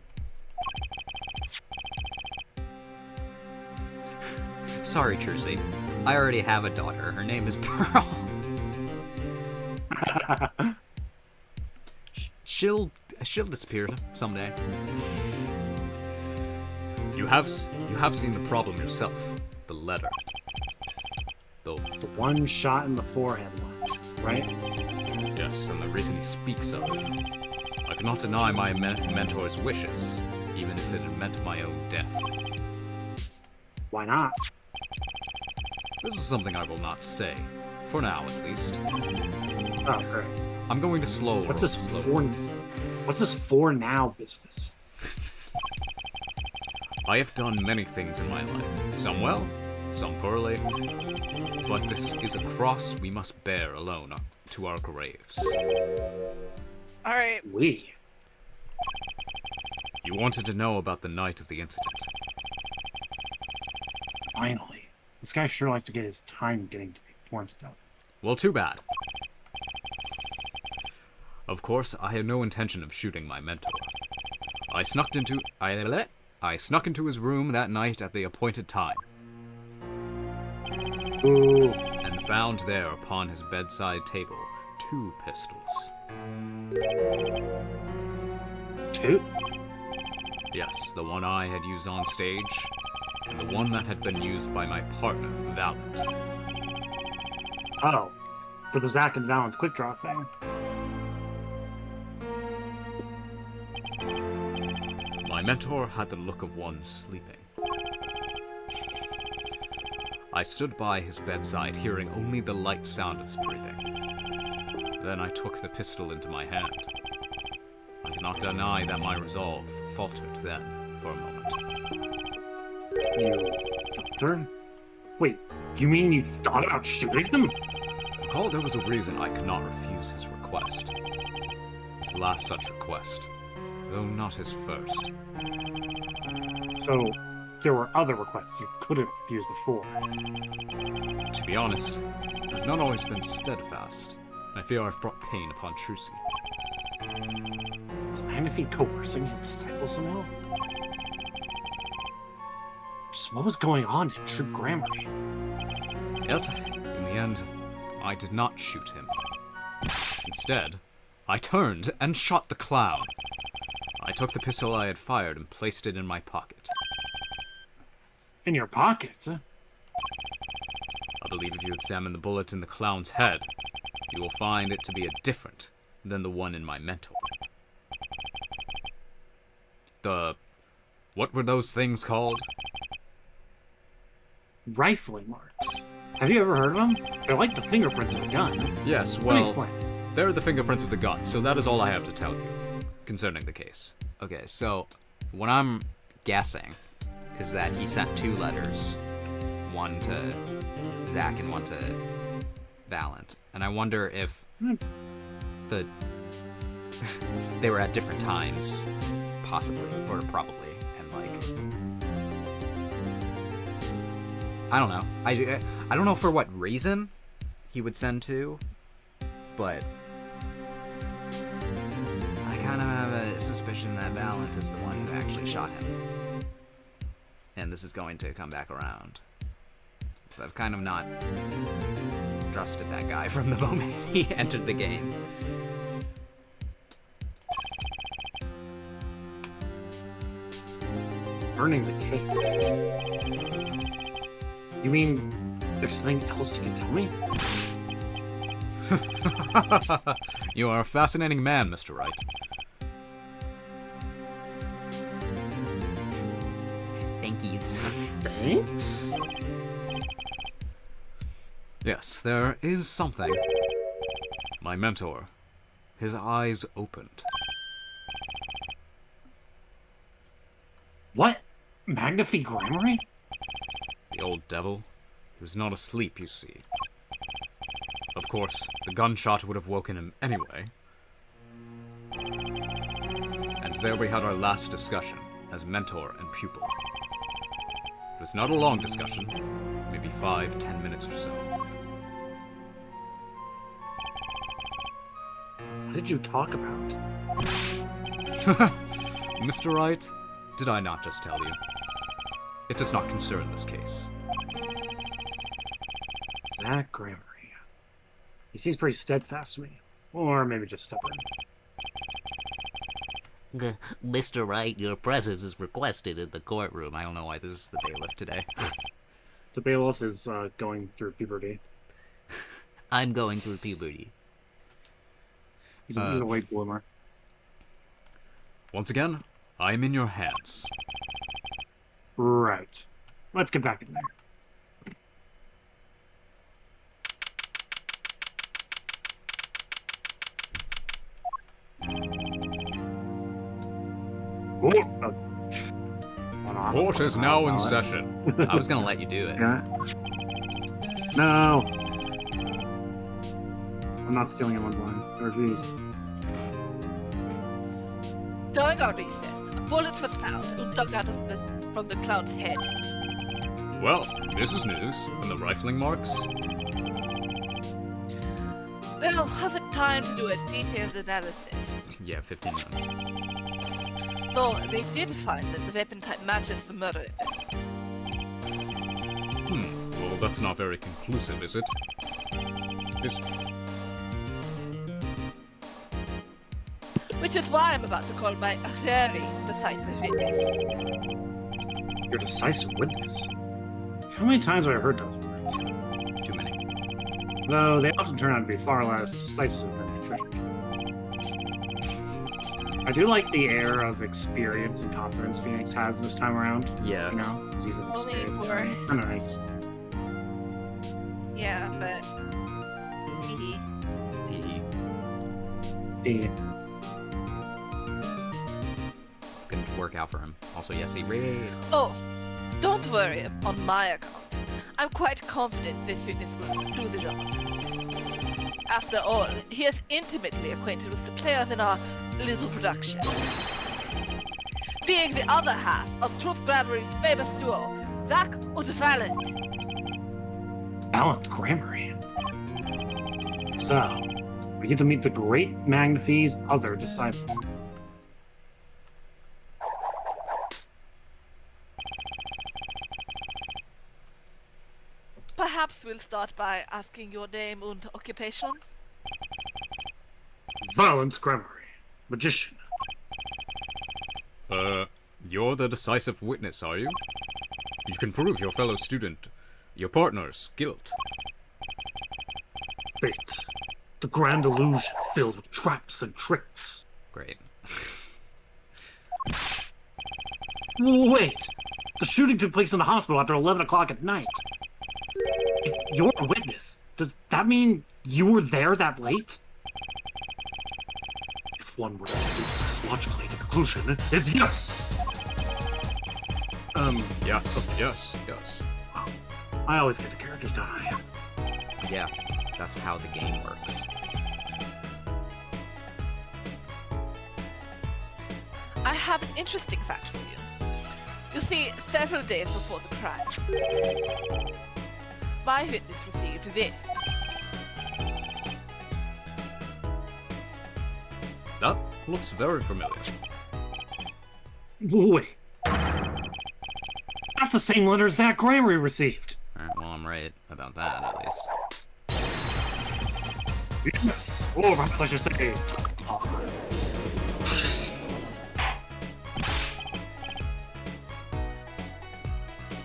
Sorry, Trucy. I already have a daughter. Her name is Pearl. She'll disappear someday. You have seen the problem yourself. The letter. Though, The one shot in the forehead one, right? Yes, and the reason he speaks of. I cannot deny my mentor's wishes, even if it had meant my own death. Why not? This is something I will not say. For now, at least. Oh, great. I'm going to slow What's this slow. What's this for now business? I have done many things in my life. Some well, some poorly. But this is a cross we must bear alone to our graves. Alright, We. You wanted to know about the night of the incident. Finally. This guy sure likes to get his time getting to the important stuff. Well, too bad. Of course, I had no intention of shooting my mentor. I snuck into his room that night at the appointed time, Ooh. and found there upon his bedside table 2 pistols. 2? Yes, the one I had used on stage, and the one that had been used by my partner, Valent. Oh. For the Zack and Valens quick draw thing. My mentor had the look of one sleeping. I stood by his bedside, hearing only the light sound of his breathing. Then I took the pistol into my hand. I cannot deny that my resolve faltered then for a moment. You faltered? Wait, you mean you thought about shooting him? Recall there was a reason I could not refuse his request. His last such request, though not his first. So, there were other requests you couldn't refuse before. To be honest, I've not always been steadfast. I fear I've brought pain upon Trucy. Was Magnifi coercing his disciples somehow? Just what was going on in Troop Grammary? Yet, in the end, I did not shoot him. Instead, I turned and shot the clown. I took the pistol I had fired and placed it in my pocket. In your pocket? I believe if you examine the bullet in the clown's head, you will find it to be different than the one in my mentor. What were those things called? Rifling marks. Have you ever heard of them? They're like the fingerprints of a gun. Yes, Let me well, explain. they're the fingerprints of the gun, so that is all I have to tell you concerning the case. Okay, so what I'm guessing is that he sent 2 letters, one to Zach and one to Valent, and I wonder if they were at different times, possibly or probably, and like I don't know. I don't know for what reason he would send 2, but I kind of have a suspicion that Valent is the one who actually shot him. And this is going to come back around. So I've kind of not trusted that guy from the moment he entered the game. Burning the case. You mean there's something else you can tell me? You are a fascinating man, Mr. Wright. Thankies. Thanks? Yes, there is something. My mentor, his eyes opened. What? Magnifi Grammary? The old devil, he was not asleep, you see. Of course, the gunshot would have woken him anyway. And there we had our last discussion as mentor and pupil. It was not a long discussion, maybe 5-10 minutes or so. What did you talk about? Mr. Wright, did I not just tell you? It does not concern this case. That Grammary. He seems pretty steadfast to me. Or maybe just stubborn. Mr. Wright, your presence is requested in the courtroom. I don't know why this is the bailiff today. The bailiff is going through puberty. I'm going through puberty. He's a late bloomer. Once again, I am in your hands. Right. Let's get back in there. Oh, Court is now in session. I was gonna let you do it. Yeah. No. I'm not stealing anyone's lines. I refuse. During our recess, a bullet was found and dug out from the clown's head. Well, this is news. And the rifling marks? There wasn't time to do a detailed analysis, Yeah, 15 minutes. though they did find that the weapon type matches the murder weapon. Well, that's not very conclusive, is it? Which is why I'm about to call my very decisive witness. Your decisive witness. How many times have I heard those words? Too many. Though they often turn out to be far less decisive than I think. I do like the air of experience and confidence Phoenix has this time around. Yeah. You know, he's using Only experience. for- Kind of nice. Yeah, but. Hee Tee. The It's going to work out for him. Also, yes, he raid. Oh, don't worry on my account. I'm quite confident this fitness will do the job. After all, he is intimately acquainted with the players in our little production. Being the other half of Troop Grammary's famous duo, Zack and Valent. Talent Grammary. So, we get to meet the great Magnafy's other disciple. Perhaps we'll start by asking your name and occupation. Valence Grammary, magician. You're the decisive witness, are you? You can prove your fellow student, your partner's guilt. Fate. The grand illusion filled with traps and tricks. Great. Wait! The shooting took place in the hospital after 11 o'clock at night. If you're a witness, does that mean you were there that late? If one were to deduce this logically, the conclusion is yes! Yes, yes, yes. I always get the characters, don't I? Yeah, that's how the game works. I have an interesting fact for you. You see, several days before the crime, my witness received this. That looks very familiar. Wait. That's the same letter Zach Grammary received. Alright, well, I'm right about that, at least. Yes. Or perhaps I should say...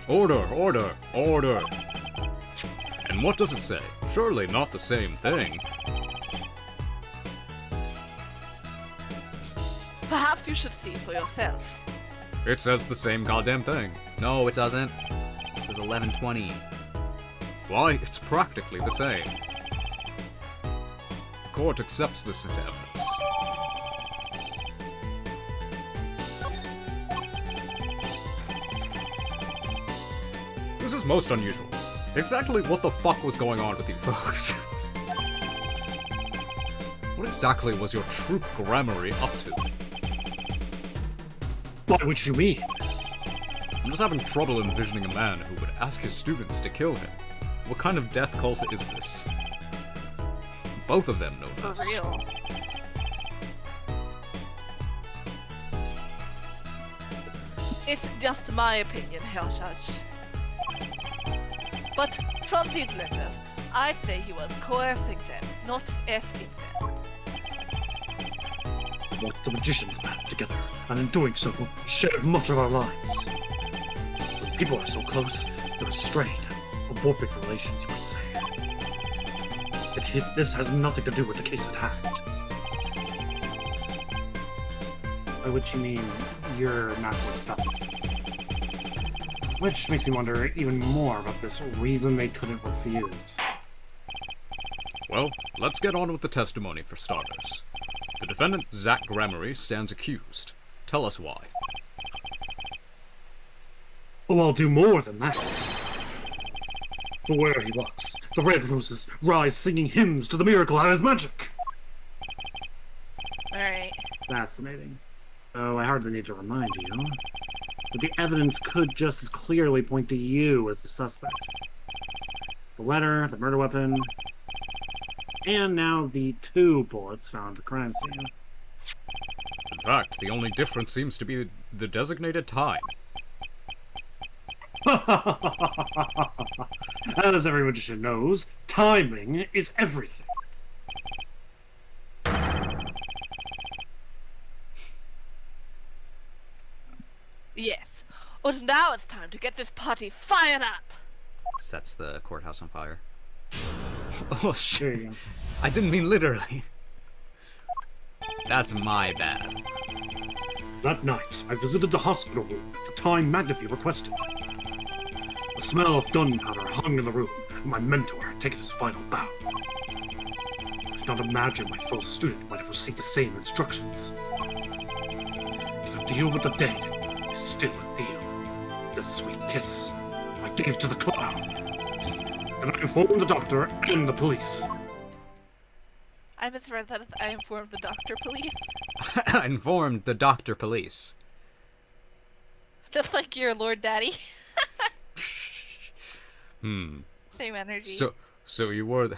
Order, order, order. And what does it say? Surely not the same thing. Perhaps you should see for yourself. It says the same goddamn thing. No, it doesn't. This is 11:20. Why, it's practically the same. The court accepts this into evidence. This is most unusual. Exactly what the fuck was going on with you folks? What exactly was your troop Grammary up to? What would you mean? I'm just having trouble envisioning a man who would ask his students to kill him. What kind of death cult is this? Both of them know For this. real. It's just my opinion, Herr Judge. But from these letters, I'd say he was coercing them, not asking them. Brought the magicians back together, and in doing so, shared much of our lives. When people are so close, there is strain, or warping relations, you might say. This has nothing to do with the case at hand. By which you mean you're not with us. Which makes me wonder even more about this reason they couldn't refuse. Well, let's get on with the testimony for starters. The defendant, Zach Grammary, stands accused. Tell us why. Oh, I'll do more than that. For where he walks, the red roses rise singing hymns to the miracle of his magic. Alright. Fascinating. Oh, I hardly need to remind you. But the evidence could just as clearly point to you as the suspect. The letter, the murder weapon, and now the 2 bullets found at the crime scene. In fact, the only difference seems to be the designated time. As every magician knows, timing is everything. Yes. And now it's time to get this party fired up! Sets the courthouse on fire. Oh, shit. There you go. I didn't mean literally. That's my bad. That night, I visited the hospital room at the time McAfee requested. The smell of gunpowder hung in the room, and my mentor had taken his final bow. I could not imagine my fellow student might have received the same instructions. To deal with the dead is still a deal. The sweet kiss I gave to the clown. And I informed the doctor and the police. I misread that as I informed the doctor police. Informed the doctor police. Just like your Lord Daddy. Hmm. Same energy. So you were the...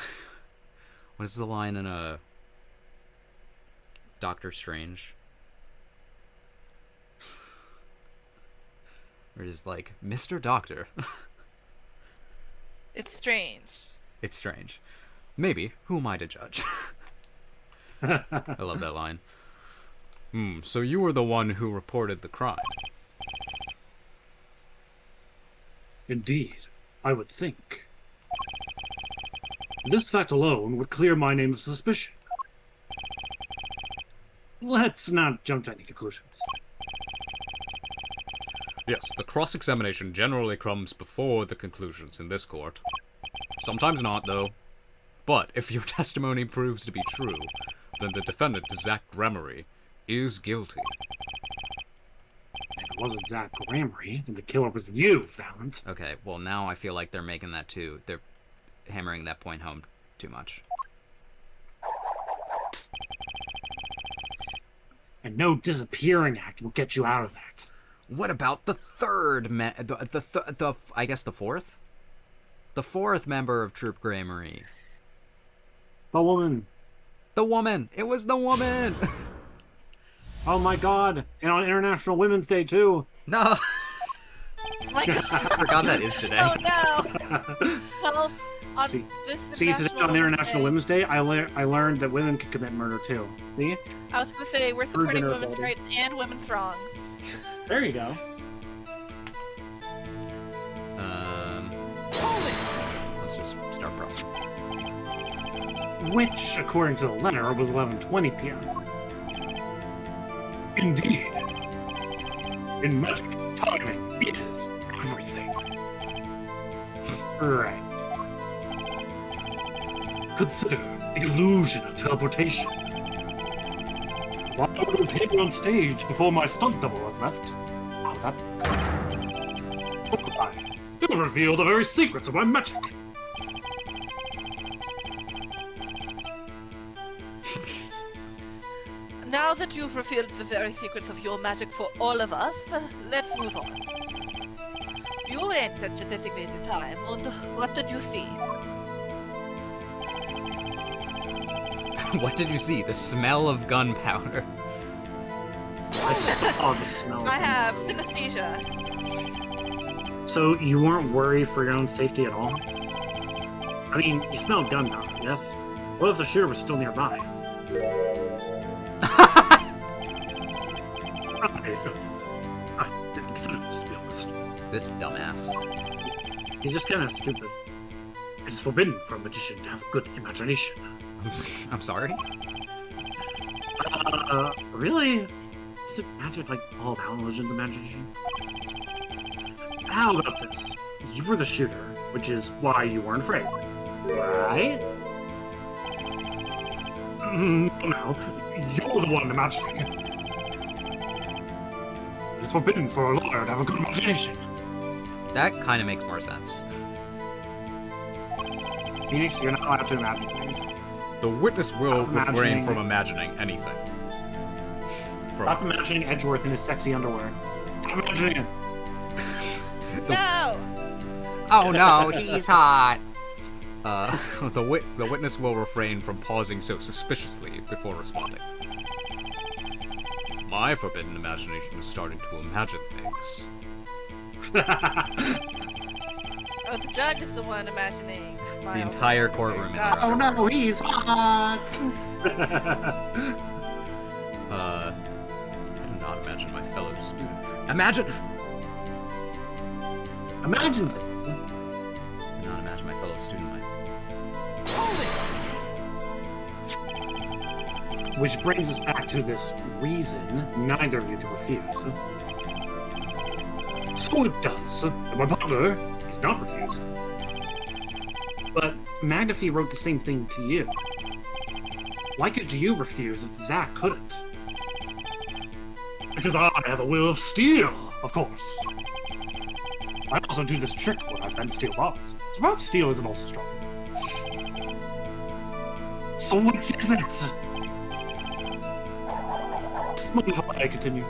What is the line in Doctor Strange? Where it's like, Mr. Doctor. It's strange. It's strange. Maybe. Who am I to judge? I love that line. So you were the one who reported the crime. Indeed, I would think. This fact alone would clear my name of suspicion. Let's not jump to any conclusions. Yes, the cross-examination generally comes before the conclusions in this court. Sometimes not, though. But if your testimony proves to be true, then the defendant, Zach Gremery, is guilty. If it wasn't Zach Gremery, then the killer was you, Valent. Okay, well now I feel like they're making that too. They're hammering that point home too much. And no disappearing act will get you out of that. What about the third I guess the fourth? The fourth member of Troop Gremery. The woman. The woman! It was the woman! Oh my god. And on International Women's Day, too. No! My God. I forgot that is today. Oh no! Well, on See, this today on International Day, Women's Day, I learned that women can commit murder, too. See? I was gonna say we're supporting gender women's equality. rights and women's wrongs. There you go. Let's just start pressing. Which, according to the letter, was 11:20 p.m. Indeed. In magic, timing is everything. Right. Consider the illusion of teleportation. Why would I appear on stage before my stunt double was left? Oh, that... Why? It will reveal the very secrets of my magic. Now that you've revealed the very secrets of your magic for all of us, let's move on. You entered the designated time, and what did you see? What did you see? The smell of gunpowder. Oh, the smell. I have synesthesia. So you weren't worried for your own safety at all? I mean, you smelled gunpowder, yes? What if the shooter was still nearby? I didn't consider this, to be honest. This dumbass. He's just kind of stupid. It is forbidden for a magician to have a good imagination. I'm sorry? Really? Isn't magic like all of Alan Legend's imagination? How about this? You were the shooter, which is why you weren't afraid. Right? No, you're the one imagining. It's forbidden for a lawyer to have a good imagination. That kind of makes more sense. Phoenix, you're not allowed to imagine things. The witness will Stop refrain imagining. from imagining anything. Stop imagining Edgeworth in his sexy underwear. Stop imagining it. No! Oh no, he's hot! The witness will refrain from pausing so suspiciously before responding. My forbidden imagination is starting to imagine things. Oh, the judge is the one imagining. The entire courtroom in their Oh underwear. no, he's hot! I do not imagine my fellow student. Imagine! Imagine this. I do not imagine my fellow student. Which brings us back to this reason neither of you can refuse. So it does. And my partner is not refused. But McAfee wrote the same thing to you. Why could you refuse if Zack couldn't? Because I have a will of steel, of course. I also do this trick where I bend steel bars. So rock steel isn't also strong. So what is it? Mind if I continue?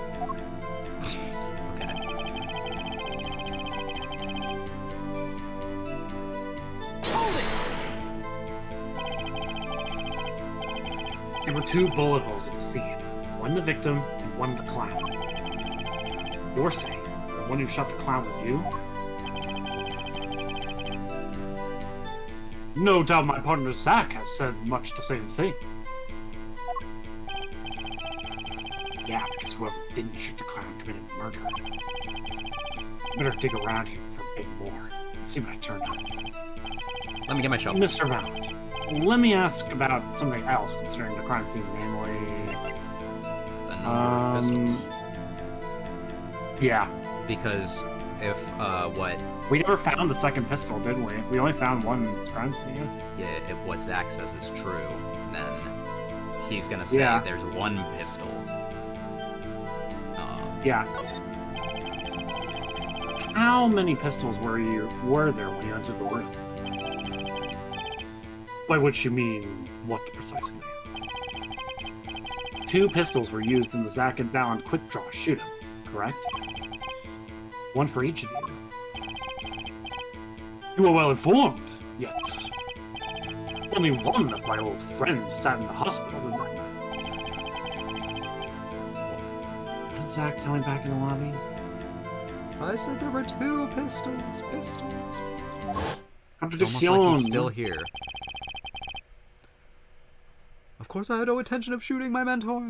Hold it! There were 2 bullet holes at the scene. One the victim and one the clown. You're saying the one who shot the clown was you? No doubt my partner Zack has said much the same thing. Yeah, because whoever didn't shoot the clown committed murder. Better dig around here for a bit more. Let's see what I turned up. Let me get my shovel. Mr. Valent, let me ask about something else considering the crime scene, namely... The number of pistols. Yeah. Because if, what... We never found the second pistol, did we? We only found one in this crime scene. Yeah, if what Zack says is true, then he's gonna say Yeah. there's one pistol. Yeah. How many pistols were there when you entered the room? By which you mean what precisely? 2 pistols were used in the Zack and Valent quick draw shoot 'em, correct? One for each of you. You are well informed, yet only one of my old friends sat in the hospital that night. What did Zack tell me back in the lobby? I said there were 2 pistols. It's almost Contradiction. like he's still here. Of course, I had no intention of shooting my mentor.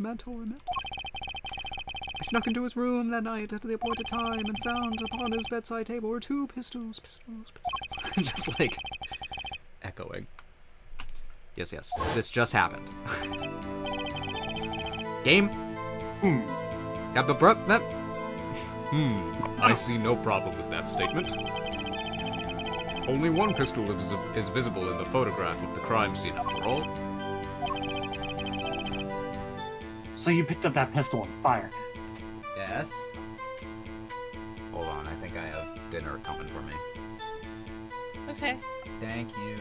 I snuck into his room that night at the appointed time and found upon his bedside table were 2 pistols. Just like echoing. Yes, this just happened. Game? I see no problem with that statement. Only one pistol is visible in the photograph of the crime scene, after all. So you picked up that pistol and fired it. Yes. Hold on, I think I have dinner coming for me. Okay. Thank you.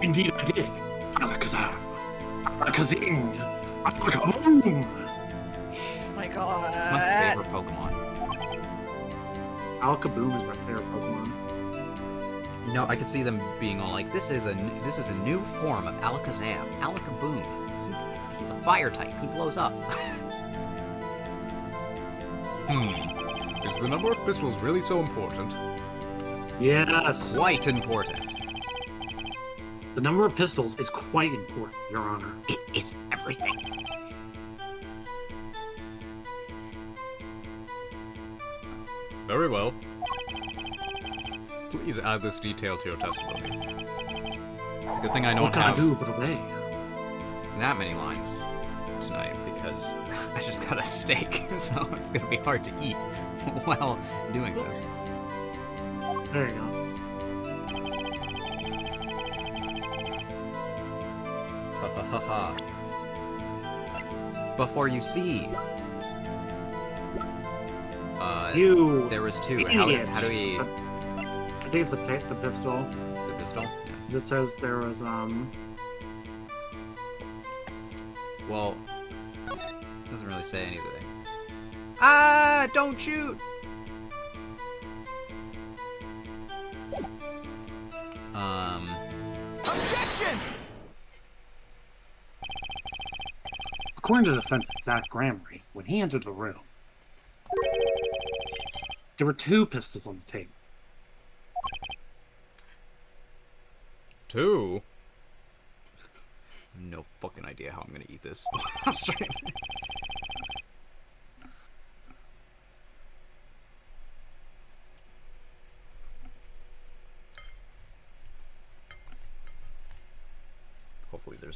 Indeed I did. Alakazam. Alakazing. Alakaboom. Oh my god. It's my favorite Pokemon. Alakaboom is my favorite Pokemon. You know, I could see them being all like, this is a new form of Alakazam. Alakaboom. He's a fire type. He blows up. Is the number of pistols really so important? Yes. Quite important. The number of pistols is quite important, Your Honor. It is everything. Very well. Please add this detail to your testimony. It's a good thing I don't What can I have do but obey? that many lines tonight because I just got a steak, so it's gonna be hard to eat while doing this. There you go. Ha ha ha ha. Before you see. You. There was 2. idiot. How do we... I think it's the pistol. The pistol? Yeah. 'Cause it says there was Well, it doesn't really say anything. Ah! Don't shoot! Objection! According to the defendant, Zack Gramery, when he entered the room, there were 2 pistols on the table. 2? No fucking idea how I'm gonna eat this. Straight.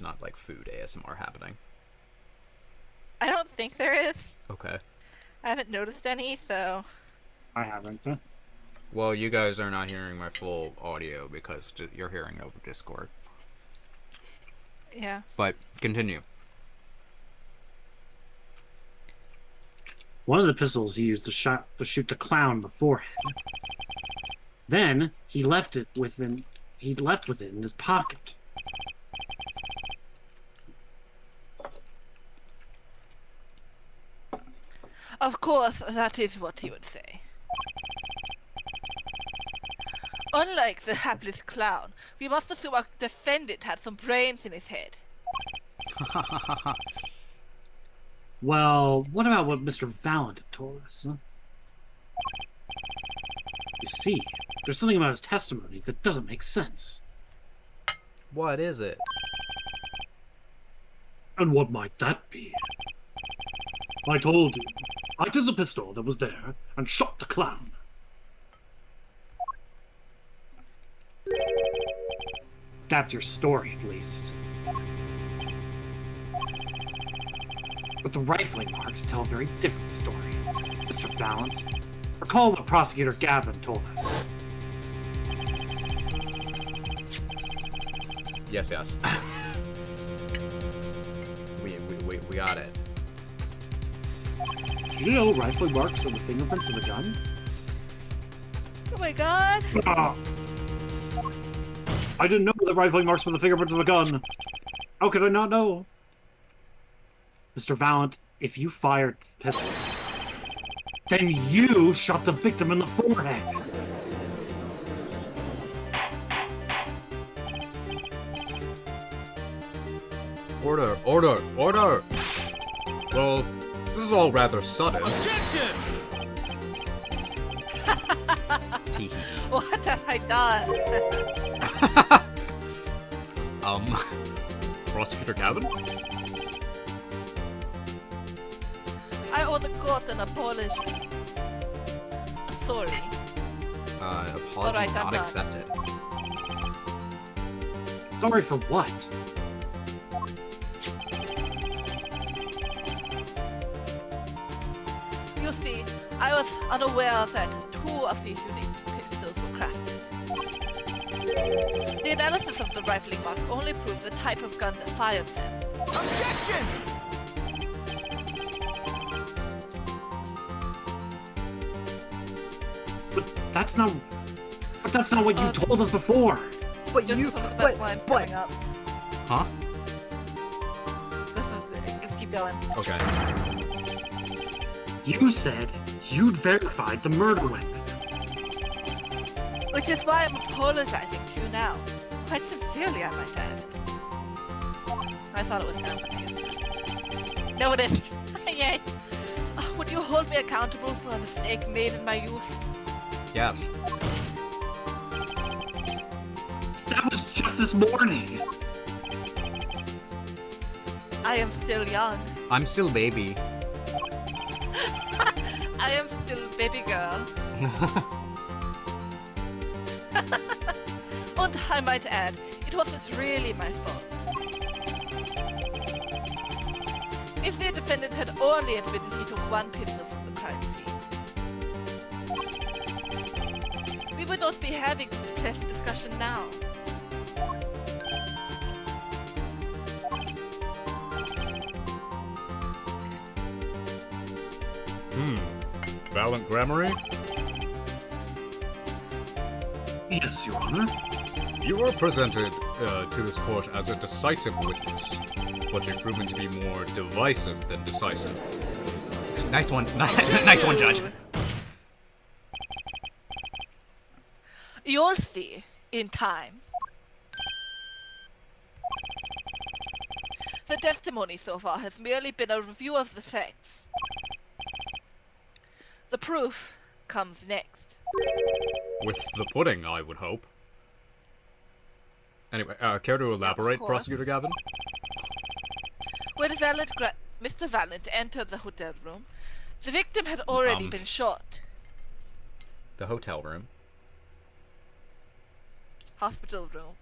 there's not, like, food ASMR happening. I don't think there is. Okay. I haven't noticed any, so... I haven't. Well, you guys are not hearing my full audio because you're hearing over Discord. Yeah. But, continue. One of the pistols he used to shoot the clown in the forehead. Then he left with it in his pocket. Of course, that is what he would say. Unlike the hapless clown, we must assume our defendant had some brains in his head. Well, what about what Mr. Valent told us? Huh? You see, there's something about his testimony that doesn't make sense. What is it? And what might that be? I told you. I took the pistol that was there and shot the clown. That's your story, at least. But the rifling marks tell a very different story, Mr. Valent. Recall what Prosecutor Gavin told us. Yes. we got it. Did you know rifling marks are the fingerprints of the gun? Oh my god! Ah! I didn't know that rifling marks were the fingerprints of a gun. How could I not know? Mr. Valent, if you fired this pistol, then you shot the victim in the forehead. Order! Well, this is all rather sudden. Objection! What have I done? Prosecutor Gavin? I owe the court an apology. Sorry. Apology Alright, I'm not done. accepted. Sorry for what? You see, I was unaware that 2 of these unique pistols were crafted. The analysis of the rifling marks only proves the type of gun that fired them. Objection! But that's not what you told us before. But Just you... some of the best lines coming up. Huh? Let's keep going. Okay. You said you'd verified the murder weapon. Which is why I'm apologizing to you now. Quite sincerely, I might add. I thought it was Anthony. No, it isn't. Yay. Would you hold me accountable for a mistake made in my youth? Yes. That was just this morning. I am still young. I'm still baby. I am still baby girl. And I might add, it wasn't really my fault. If the defendant had only admitted he took 1 pistol from the crime scene, we would not be having this pleasant discussion now. Valent Grammary? Yes, Your Honor. You were presented to this court as a decisive witness, but you've proven to be more divisive than decisive. Nice one. Nice one, Judge. You'll see in time. The testimony so far has merely been a review of the facts. The proof comes next. With the pudding, I would hope. Anyway, care to elaborate, course. Prosecutor Gavin? When Mr. Valent entered the hotel room, the victim had already been shot. The hotel room. Hospital room.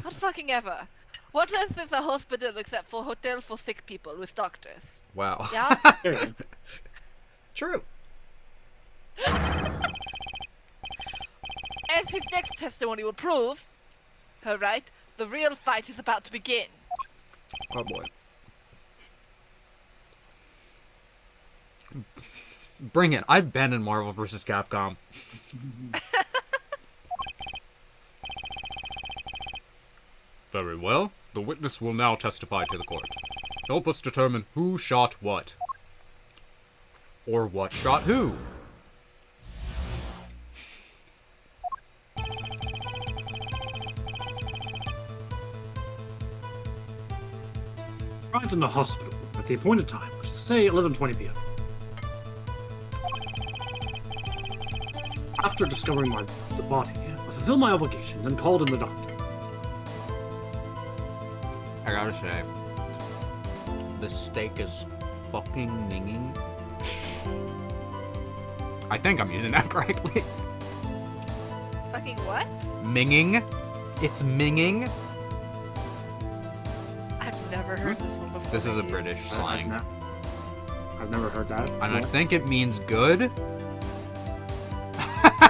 What fucking ever. What else is a hospital except for hotel for sick people with doctors? Wow. Yeah? There you go. True. As his next testimony will prove, alright, the real fight is about to begin. Oh boy. Bring it. I've been in Marvel vs. Capcom. Very well. The witness will now testify to the court. Help us determine who shot what. Or what shot who. Arrived in the hospital at the appointed time, which is say 11:20 p.m. After discovering the body, I fulfilled my obligation and called in the doctor. I gotta say, this steak is fucking minging. I think I'm using that correctly. Fucking what? Minging? It's minging? I've never heard this one before. This is a dude. British slang. I've never heard that. And I before. think it means good.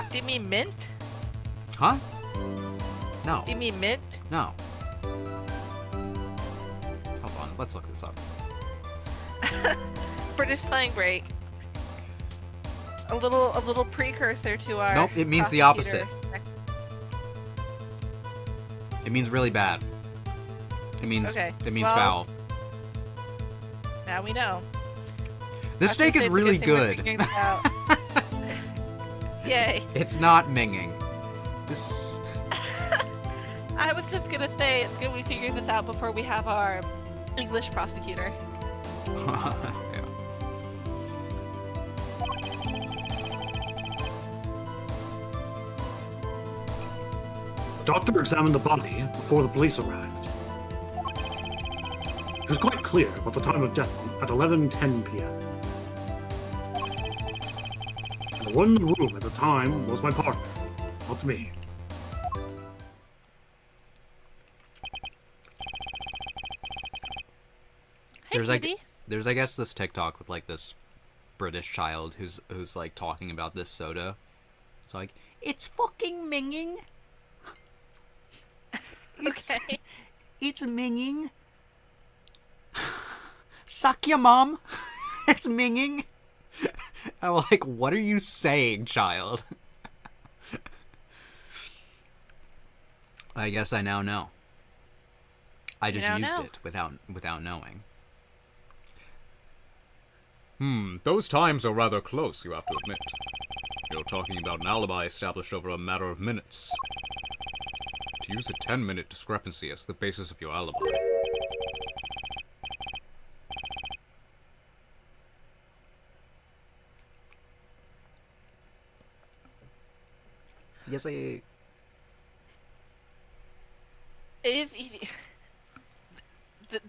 Do you mean mint? Huh? No. Do you mean mint? No. Hold on, let's look this up. British slang break. A little precursor to our. Nope, it means the prosecutor. It means really bad. It means Okay, it means well- foul. Now we know. This I was steak gonna is say, really it's a thing we're good. figuring this out. Yay. It's not minging. This I was just gonna say it's good we figure this out before we have our English prosecutor. yeah. The doctor examined the body before the police arrived. It was quite clear about the time of death at 11:10 p.m. And the one in the room at the time was my partner, not me. Hey, There's like kitty. there's I guess this TikTok with like this British child who's like talking about this soda. It's like, it's fucking minging. It's Okay. it's minging. Suck your mom. It's minging. I'm like, what are you saying, child? I guess I now know. I just now used know. it without knowing. Those times are rather close, you have to admit. You're talking about an alibi established over a matter of minutes. To use a 10-minute discrepancy as the basis of your alibi. Yes, I. It is easy.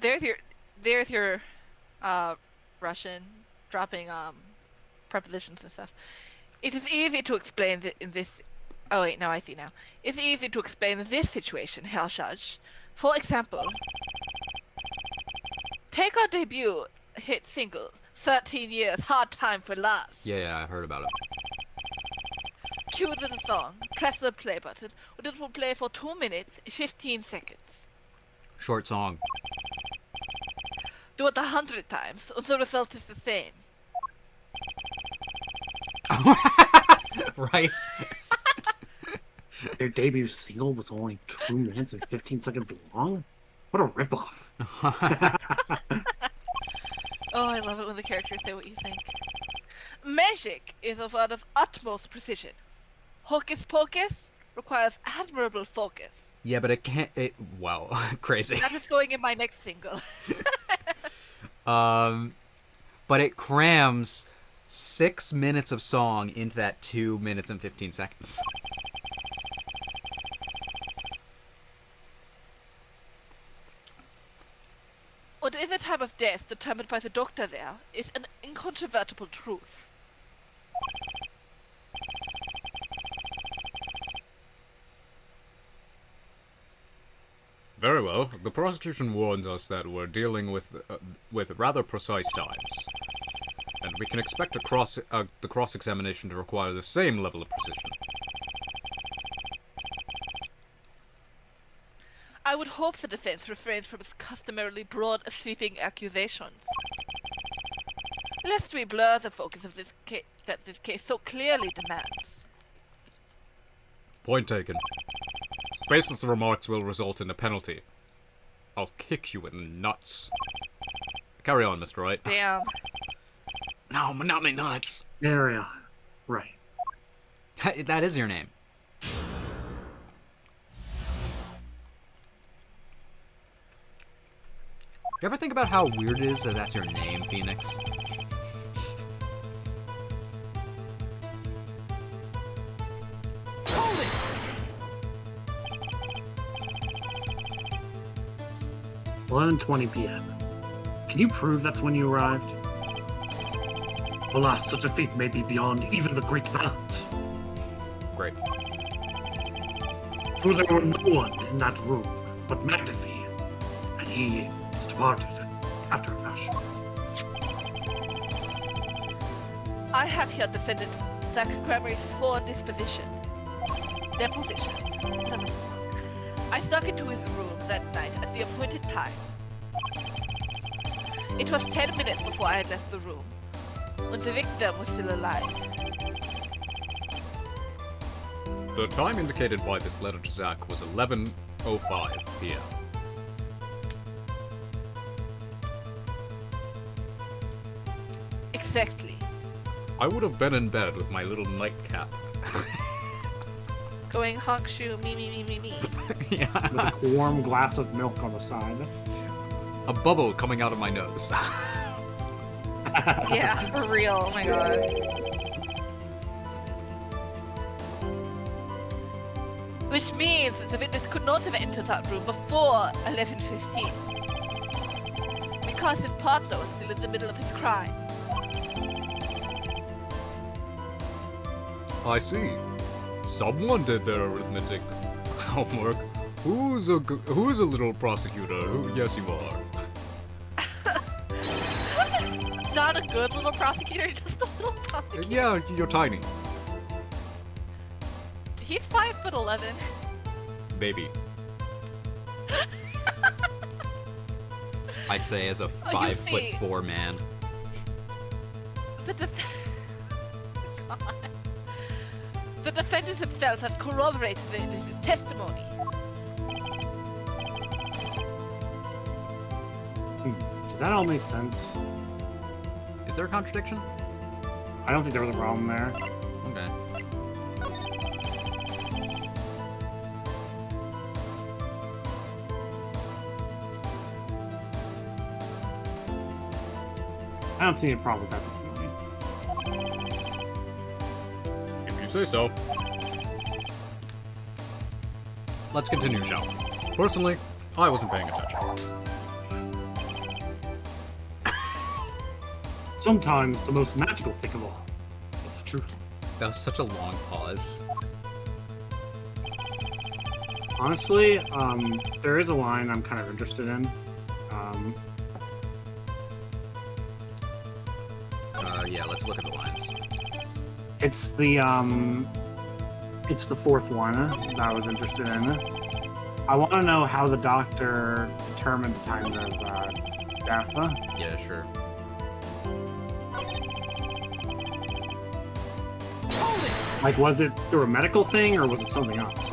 There's your Russian dropping prepositions and stuff. It is easy to explain in this. Oh wait, no, I see now. It's easy to explain this situation, Herr Judge. For example, take our debut hit single, 13 Years, Hard Time for Love. Yeah, I heard about it. Cue to the song, press the play button, and it will play for 2 minutes, 15 seconds. Short song. Do it 100 times, and the result is the same. Right? Their debut single was only 2 minutes and 15 seconds long? What a ripoff. Oh, I love it when the characters say what you think. Magic is a word of utmost precision. Hocus pocus requires admirable focus. Yeah, but it can't. Wow, crazy. That is going in my next single. But it crams 6 minutes of song into that 2 minutes and 15 seconds. What is the time of death determined by the doctor there is an incontrovertible truth. Very well. The prosecution warns us that we're dealing with rather precise times, and we can expect the cross-examination to require the same level of precision. I would hope the defense refrains from its customarily broad, sweeping accusations, lest we blur the focus of this case that this case so clearly demands. Point taken. Baseless remarks will result in a penalty. I'll kick you in the nuts. Carry on, Mr. Wright. Damn. No, not my nuts. Carry on. Right. That is your name. You ever think about how weird it is that that's your name, Phoenix? Hold it! 11:20 p.m. Can you prove that's when you arrived? Alas, such a feat may be beyond even the great valiant. Great. For there were no one in that room but Magnifi, and he was departed after a fashion. I have here defendant Zach Grammary's sworn deposition. I snuck into his room that night at the appointed time. It was 10 minutes before I had left the room, when the victim was still alive. The time indicated by this letter to Zach was 11:05 p.m. Exactly. I would have been in bed with my little nightcap. Going honk shoe, me, me, me, me, me. Yeah. With a warm glass of milk on the side. A bubble coming out of my nose. Yeah, for real. Oh my god. Which means that the witness could not have entered that room before 11:15. Because his partner was still in the middle of his crime. I see. Someone did their arithmetic homework. Who's a little prosecutor? Yes, you are. Not a good little prosecutor, just a little prosecutor. Yeah, you're tiny. He's 5'11". Baby. I say as a Oh, you see. 5'4" man. The God. The defendant himself has corroborated this testimony. Does that all make sense? Is there a contradiction? I don't think there was a problem there. Okay. I don't see any problem with that testimony. If you say so. Let's continue, shall we? Personally, I wasn't paying attention. Sometimes the most magical thing of all is the truth. That was such a long pause. Honestly, there is a line I'm kind of interested in. Yeah, let's look at the lines. It's the fourth one that I was interested in. I want to know how the doctor determined the time of death. Yeah, sure. Like, was it through a medical thing or was it something else?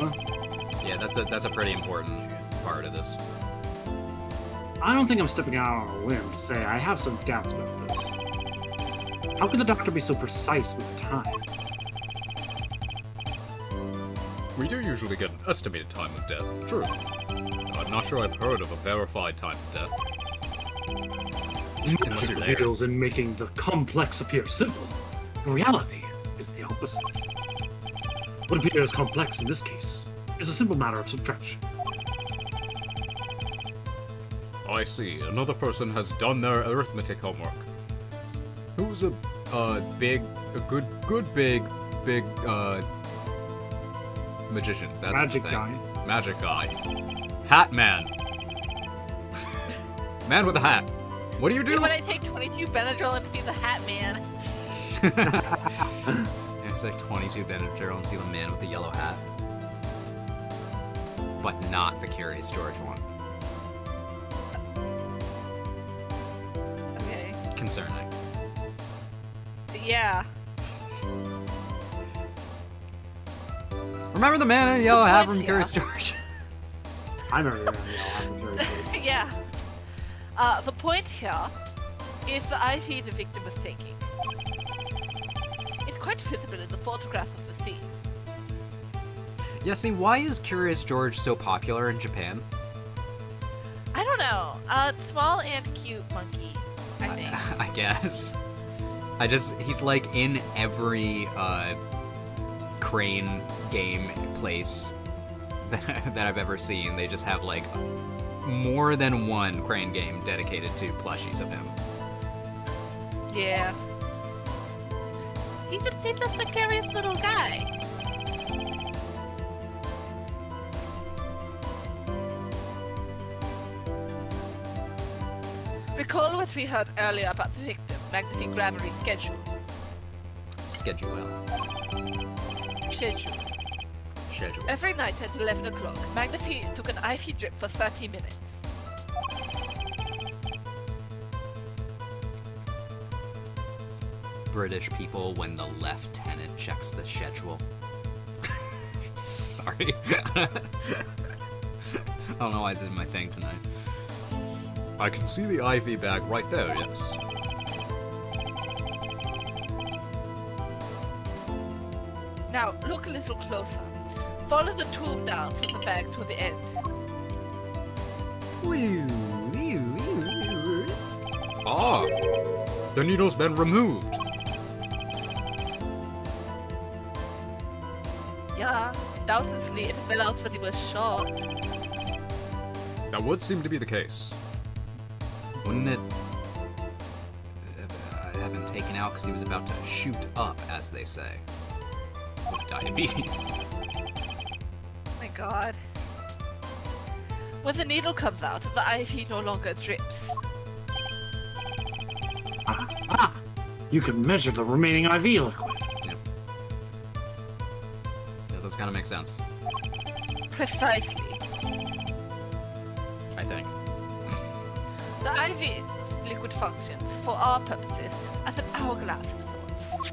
Yeah, that's a pretty important part of this. I don't think I'm stepping out on a limb to say I have some doubts about this. How could the doctor be so precise with the time? We do usually get an estimated time of death, true. I'm not sure I've heard of a verified time of death. Unless Magic you're there. deals in making the complex appear simple. The reality is the opposite. What appears complex in this case is a simple matter of subtraction. I see. Another person has done their arithmetic homework. Who's a big magician? That's Magic the thing. guy. Magic guy. Hat Man. Man with a hat. What do you do? When I take 22 Benadryl and see the Hat Man. It's like 22 Benadryl and see the man with the yellow hat. But not the Curious George one. Okay. Concerning. Yeah. Remember the man in the yellow hat from Yeah. Curious George? I remember that. I'm very good. Yeah. The point here is the IV the victim was taking. It's quite visible in the photograph of the scene. Yeah, see, why is Curious George so popular in Japan? I don't know. Small and cute monkey, I think. I guess. He's like in every crane game place that I've ever seen. They just have like more than one crane game dedicated to plushies of him. Yeah. He's just a curious little guy. Recall what we heard earlier about the victim, Magnifique Grammary schedule. Schedule. Every night at 11 o'clock, Magnifique took an IV drip for 30 minutes. British people when the lieutenant checks the schedule. Sorry. I don't know why this is my thing tonight. I can see the IV bag right there, yes. Now, look a little closer. Follow the tube down from the bag to the end. Ah! The needle's been removed. Yeah, doubtlessly it fell out when he was shot. That would seem to be the case. Wouldn't it have been taken out because he was about to shoot up, as they say, with diabetes? My god. When the needle comes out, the IV no longer drips. You can measure the remaining IV liquid. Yep. That does kind of make sense, Precisely. I think. The IV liquid functions, for our purposes, as an hourglass of sorts.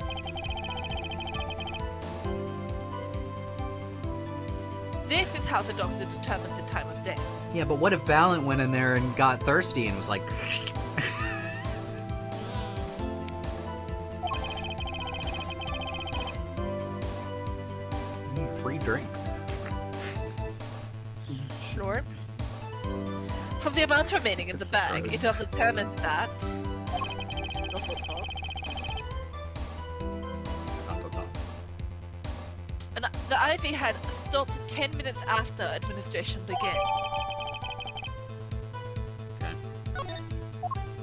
This is how the doctor determines the time of death. Yeah, but what if Valiant went in there and got thirsty and was like... free drink. Sure. From the amount remaining in the bag, it has determined that... And the IV had stopped 10 minutes after administration began. Okay.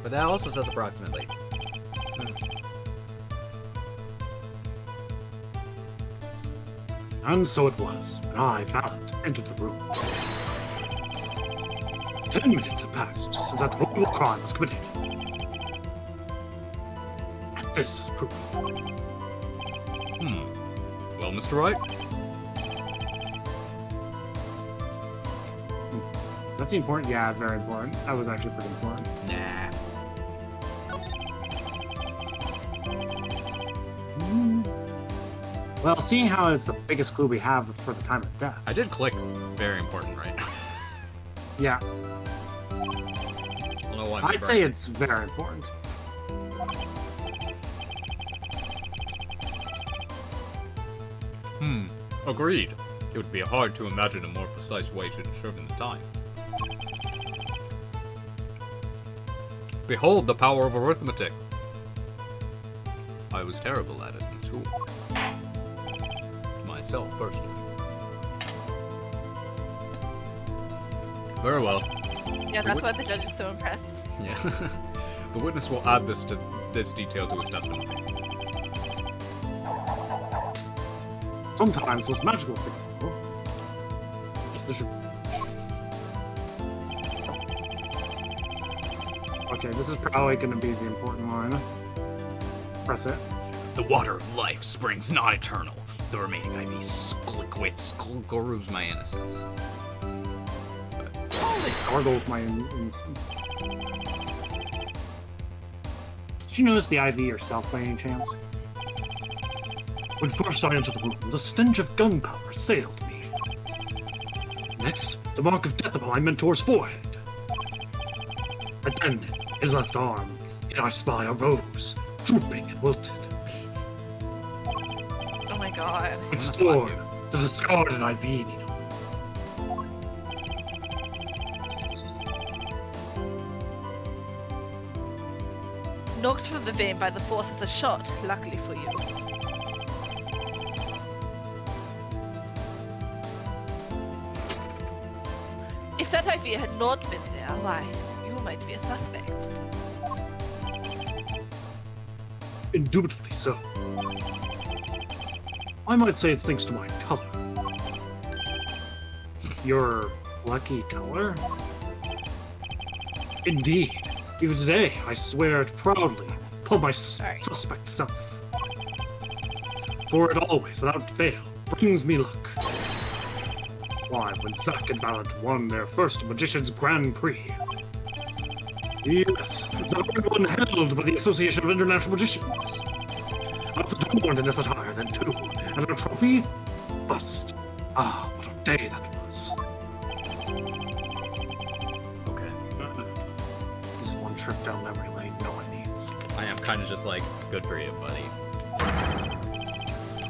But that also says approximately. And so it was when I, Valiant, entered the room. 10 minutes had passed since that horrible crime was committed. And this is proof. Well, Mr. Wright, That's important? Yeah, very important. That was actually pretty important. Nah. Well, seeing how it's the biggest clue we have for the time of death. I did click very important, right? Yeah, I don't know why. my I'd say brain- it's very important. Agreed. It would be hard to imagine a more precise way to determine the time. Behold the power of arithmetic. I was terrible at it in school. Myself, personally. Very well. Yeah, that's why the judge is so impressed. Yeah. The witness will add this detail to his testimony. Sometimes those magical things. It's the truth. Okay, this is probably going to be the important one. Press it. The water of life springs not eternal. The remaining IV gargles my innocence. Gargles my innocence. Did you notice the IV yourself by any chance? When first I entered the room, the stench of gunpowder assailed me. Next, the mark of death upon my mentor's forehead. And then, his left arm, and I spy a rose, drooping and wilted. Oh my god. It's sword, the discarded IV needle. Knocked from the vein by the force of the shot, luckily for you. If that IV had not been there, why, you might be a suspect. Indubitably so. I might say it's thanks to my color. Your lucky color? Indeed. Even today, I swear it proudly upon my suspect self. For it always, without fail, brings me luck. Why, when Zack and Valent won their first Magician's Grand Prix. Yes, the very one held by the Association of International Magicians. I was adorned in this attire then too, and a trophy? Bust. Ah, what a day that was. Okay. This is one trip down memory lane no one needs. I am kind of just like, good for you, buddy.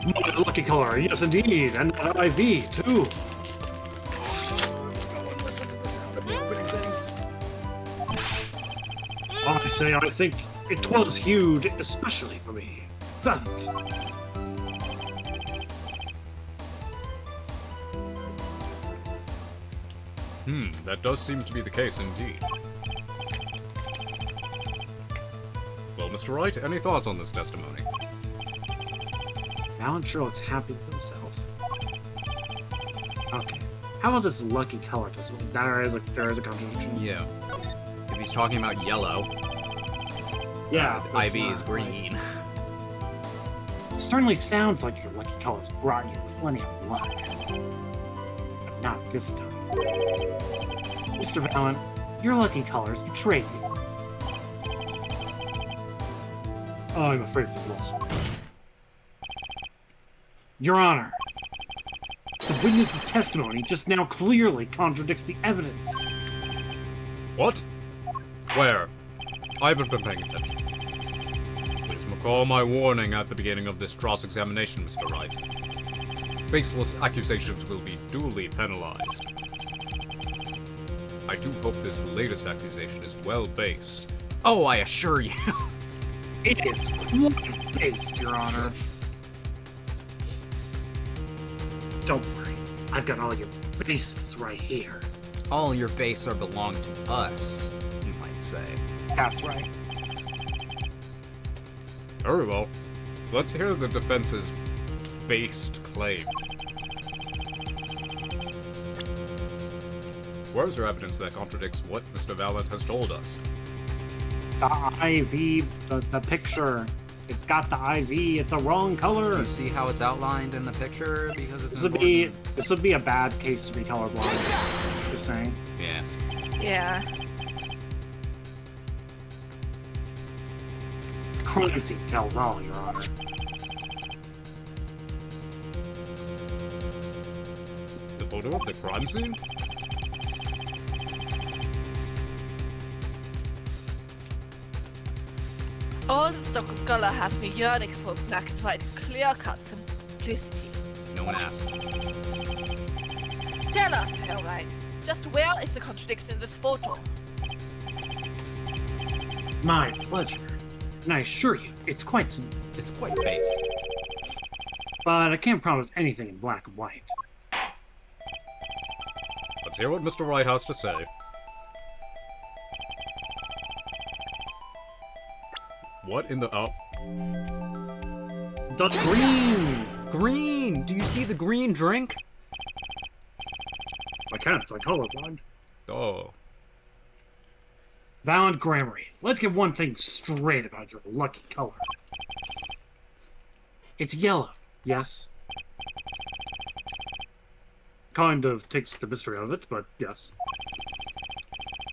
My lucky color, yes indeed, and an IV too. Listen to the sound of me opening things. I say I think it was hued especially for me. That. That does seem to be the case indeed. Well, Mr. Wright, any thoughts on this testimony? Alan sure looks happy with himself. Okay. How about this lucky color? Because there is a contradiction. Yeah. If he's talking about yellow, Yeah. but it's IV not, is green. It certainly sounds like your lucky colors brought you plenty of luck. But not this time. Mr. Valent, your lucky colors betrayed you. Oh, I'm afraid we've lost. Your Honor, the witness's testimony just now clearly contradicts the evidence. What? Where? I haven't been paying attention. Please recall my warning at the beginning of this cross-examination, Mr. Wright. Baseless accusations will be duly penalized. I do hope this latest accusation is well-based. Oh, I assure you. It is quite based, Your Honor. Don't worry, I've got all your bases right here. All your base are belong to us, you might say. That's right. Very well. Let's hear the defense's based claim. Where's your evidence that contradicts what Mr. Valent has told us? The IV, the picture, it's got the IV, it's a wrong Do color. you see how it's outlined in the picture? Because it's This would be a bad case to be colorblind. Just saying. Yeah. Yeah. Crime scene tells all, Your Honor. The photo of the crime scene? All the stock of color has me yearning for black and white, clear-cut simplicity. No one asked. Tell us, Hellright, just where is the contradiction in this photo? My pleasure. And I assure you, it's quite simple. It's quite based. But I can't promise anything in black and white. Let's hear what Mr. Wright has to say. What in the... The green! Green! Do you see the green drink? I can't, I'm colorblind. Oh. Valiant Grammary, let's get one thing straight about your lucky color. It's yellow, yes? Kind of takes the mystery out of it, but yes.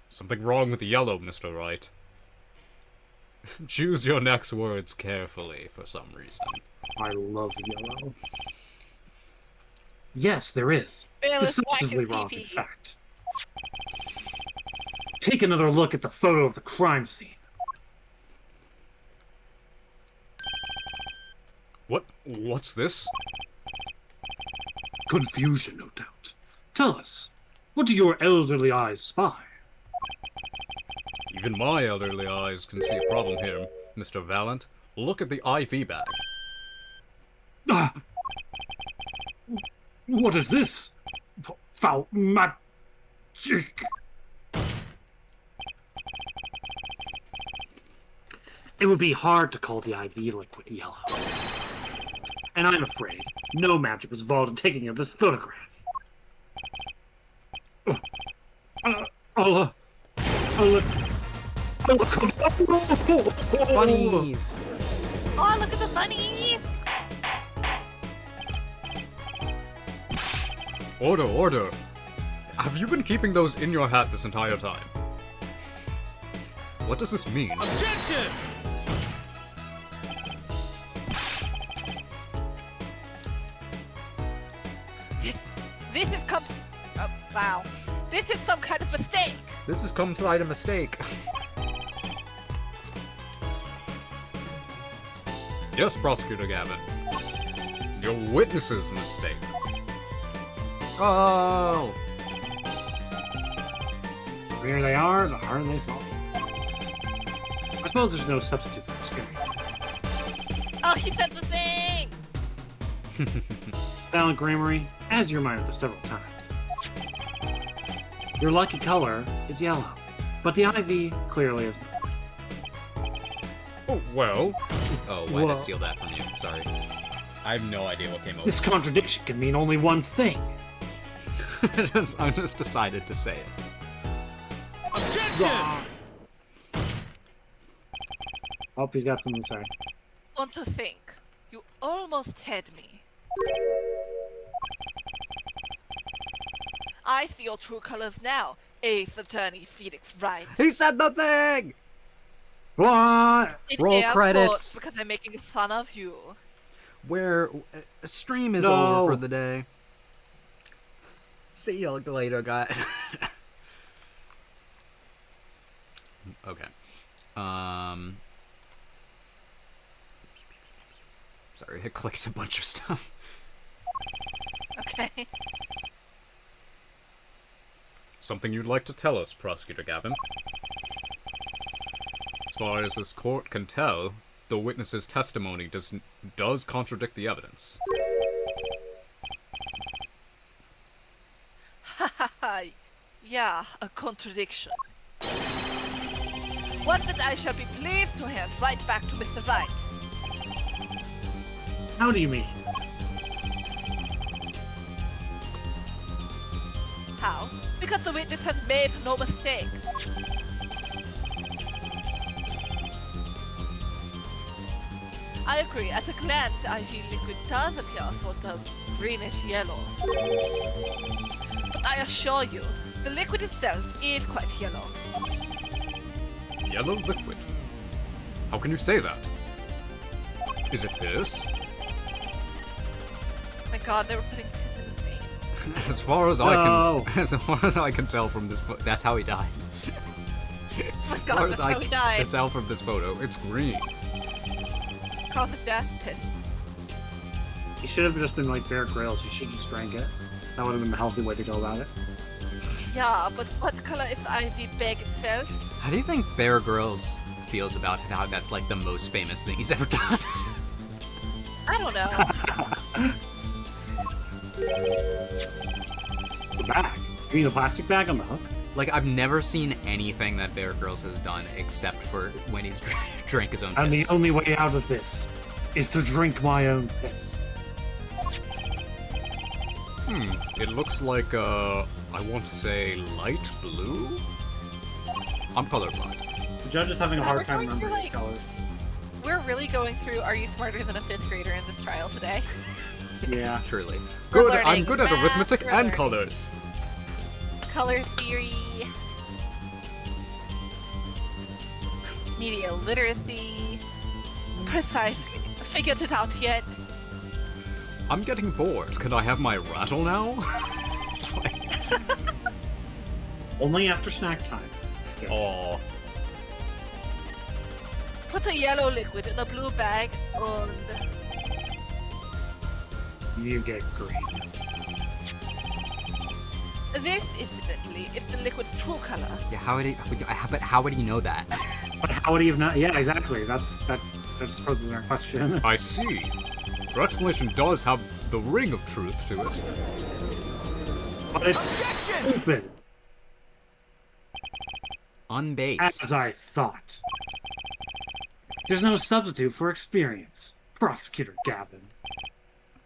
Something wrong with the yellow, Mr. Wright. Choose your next words carefully for some reason. I love yellow. Yes, there is. Fearless Decisively black wrong, and in PP. fact. Take another look at the photo of the crime scene. What's this? Confusion, no doubt. Tell us, what do your elderly eyes spy? Even my elderly eyes can see a problem here, Mr. Valiant. Look at the IV bag. Ah! What is this? Foul magic! It would be hard to call the IV liquid yellow. And I'm afraid no magic was involved in taking of this photograph. Bunnies! Oh, look at the bunny! Order! Have you been keeping those in your hat this entire time? What does this mean? Objection! This is wow. This is some kind of mistake. This has come to light a mistake. Yes, Prosecutor Gavin. Your witness's mistake. Oh! The clearer they are, the harder they fall. I suppose there's no substitute for experience. Oh, he said the thing! Valiant Grammary, as you reminded us several times. Your lucky color is yellow, but the IV clearly is not. Oh, well. Oh, why did I Whoa. steal that from you? Sorry. I have no idea what came over. This contradiction can mean only one thing. I just decided to say it. Objection! Oh, he's got something to say. Want to think? You almost had me. I see your true colors now, Ace Attorney Felix Wright. He said the thing! What? In Roll air credits. quotes, because I'm making fun of you. Where stream is No. over for the day. See you later, guys. Okay. Sorry, I clicked a bunch of stuff. Okay. Something you'd like to tell us, Prosecutor Gavin? As far as this court can tell, the witness's testimony does contradict the evidence. Yeah, a contradiction. One that I shall be pleased to hand right back to Mr. Wright. How do you mean? How? Because the witness has made no mistakes. I agree. At a glance, the IV liquid does appear sort of greenish yellow. But I assure you, the liquid itself is quite yellow. Yellow liquid? How can you say that? Is it piss? My God, they were putting piss in his name. As far as No. as far as I can tell from this, That's how he died. Oh my as God, far that's as I how he can died. tell from this photo, it's green. Cause of death, piss. He should have just been like Bear Grylls. He should have just drank it. That would have been the healthy way to go about it. Yeah, but what color is the IV bag itself? How do you think Bear Grylls feels about how that's like the most famous thing he's ever done? I don't know. The bag. You mean the plastic bag on the hook? Like, I've never seen anything that Bear Grylls has done except for when he's drank his own And the piss. only way out of this is to drink my own piss. It looks like, I want to say light blue? I'm colorblind. The judge is having a Yeah, hard we're time going through, remembering his like- colors. We're really going through Are You Smarter Than a 5th Grader in this trial today? Yeah. Truly. We're Good, I'm learning good at math, arithmetic we're and learning- colors. Color theory. Media literacy. Precisely. Figured it out yet. I'm getting bored. Can I have my rattle now? It's like, Only after snack time. oh, Put a yellow liquid in a blue bag and You get green. this, incidentally, is the liquid's true color. Yeah, but how would he know that? But how would he have not? Yeah, exactly. That poses our question. I see. Your explanation does have the ring of truth to it. But it's Objection! stupid, Unbased. as I thought. There's no substitute for experience, Prosecutor Gavin.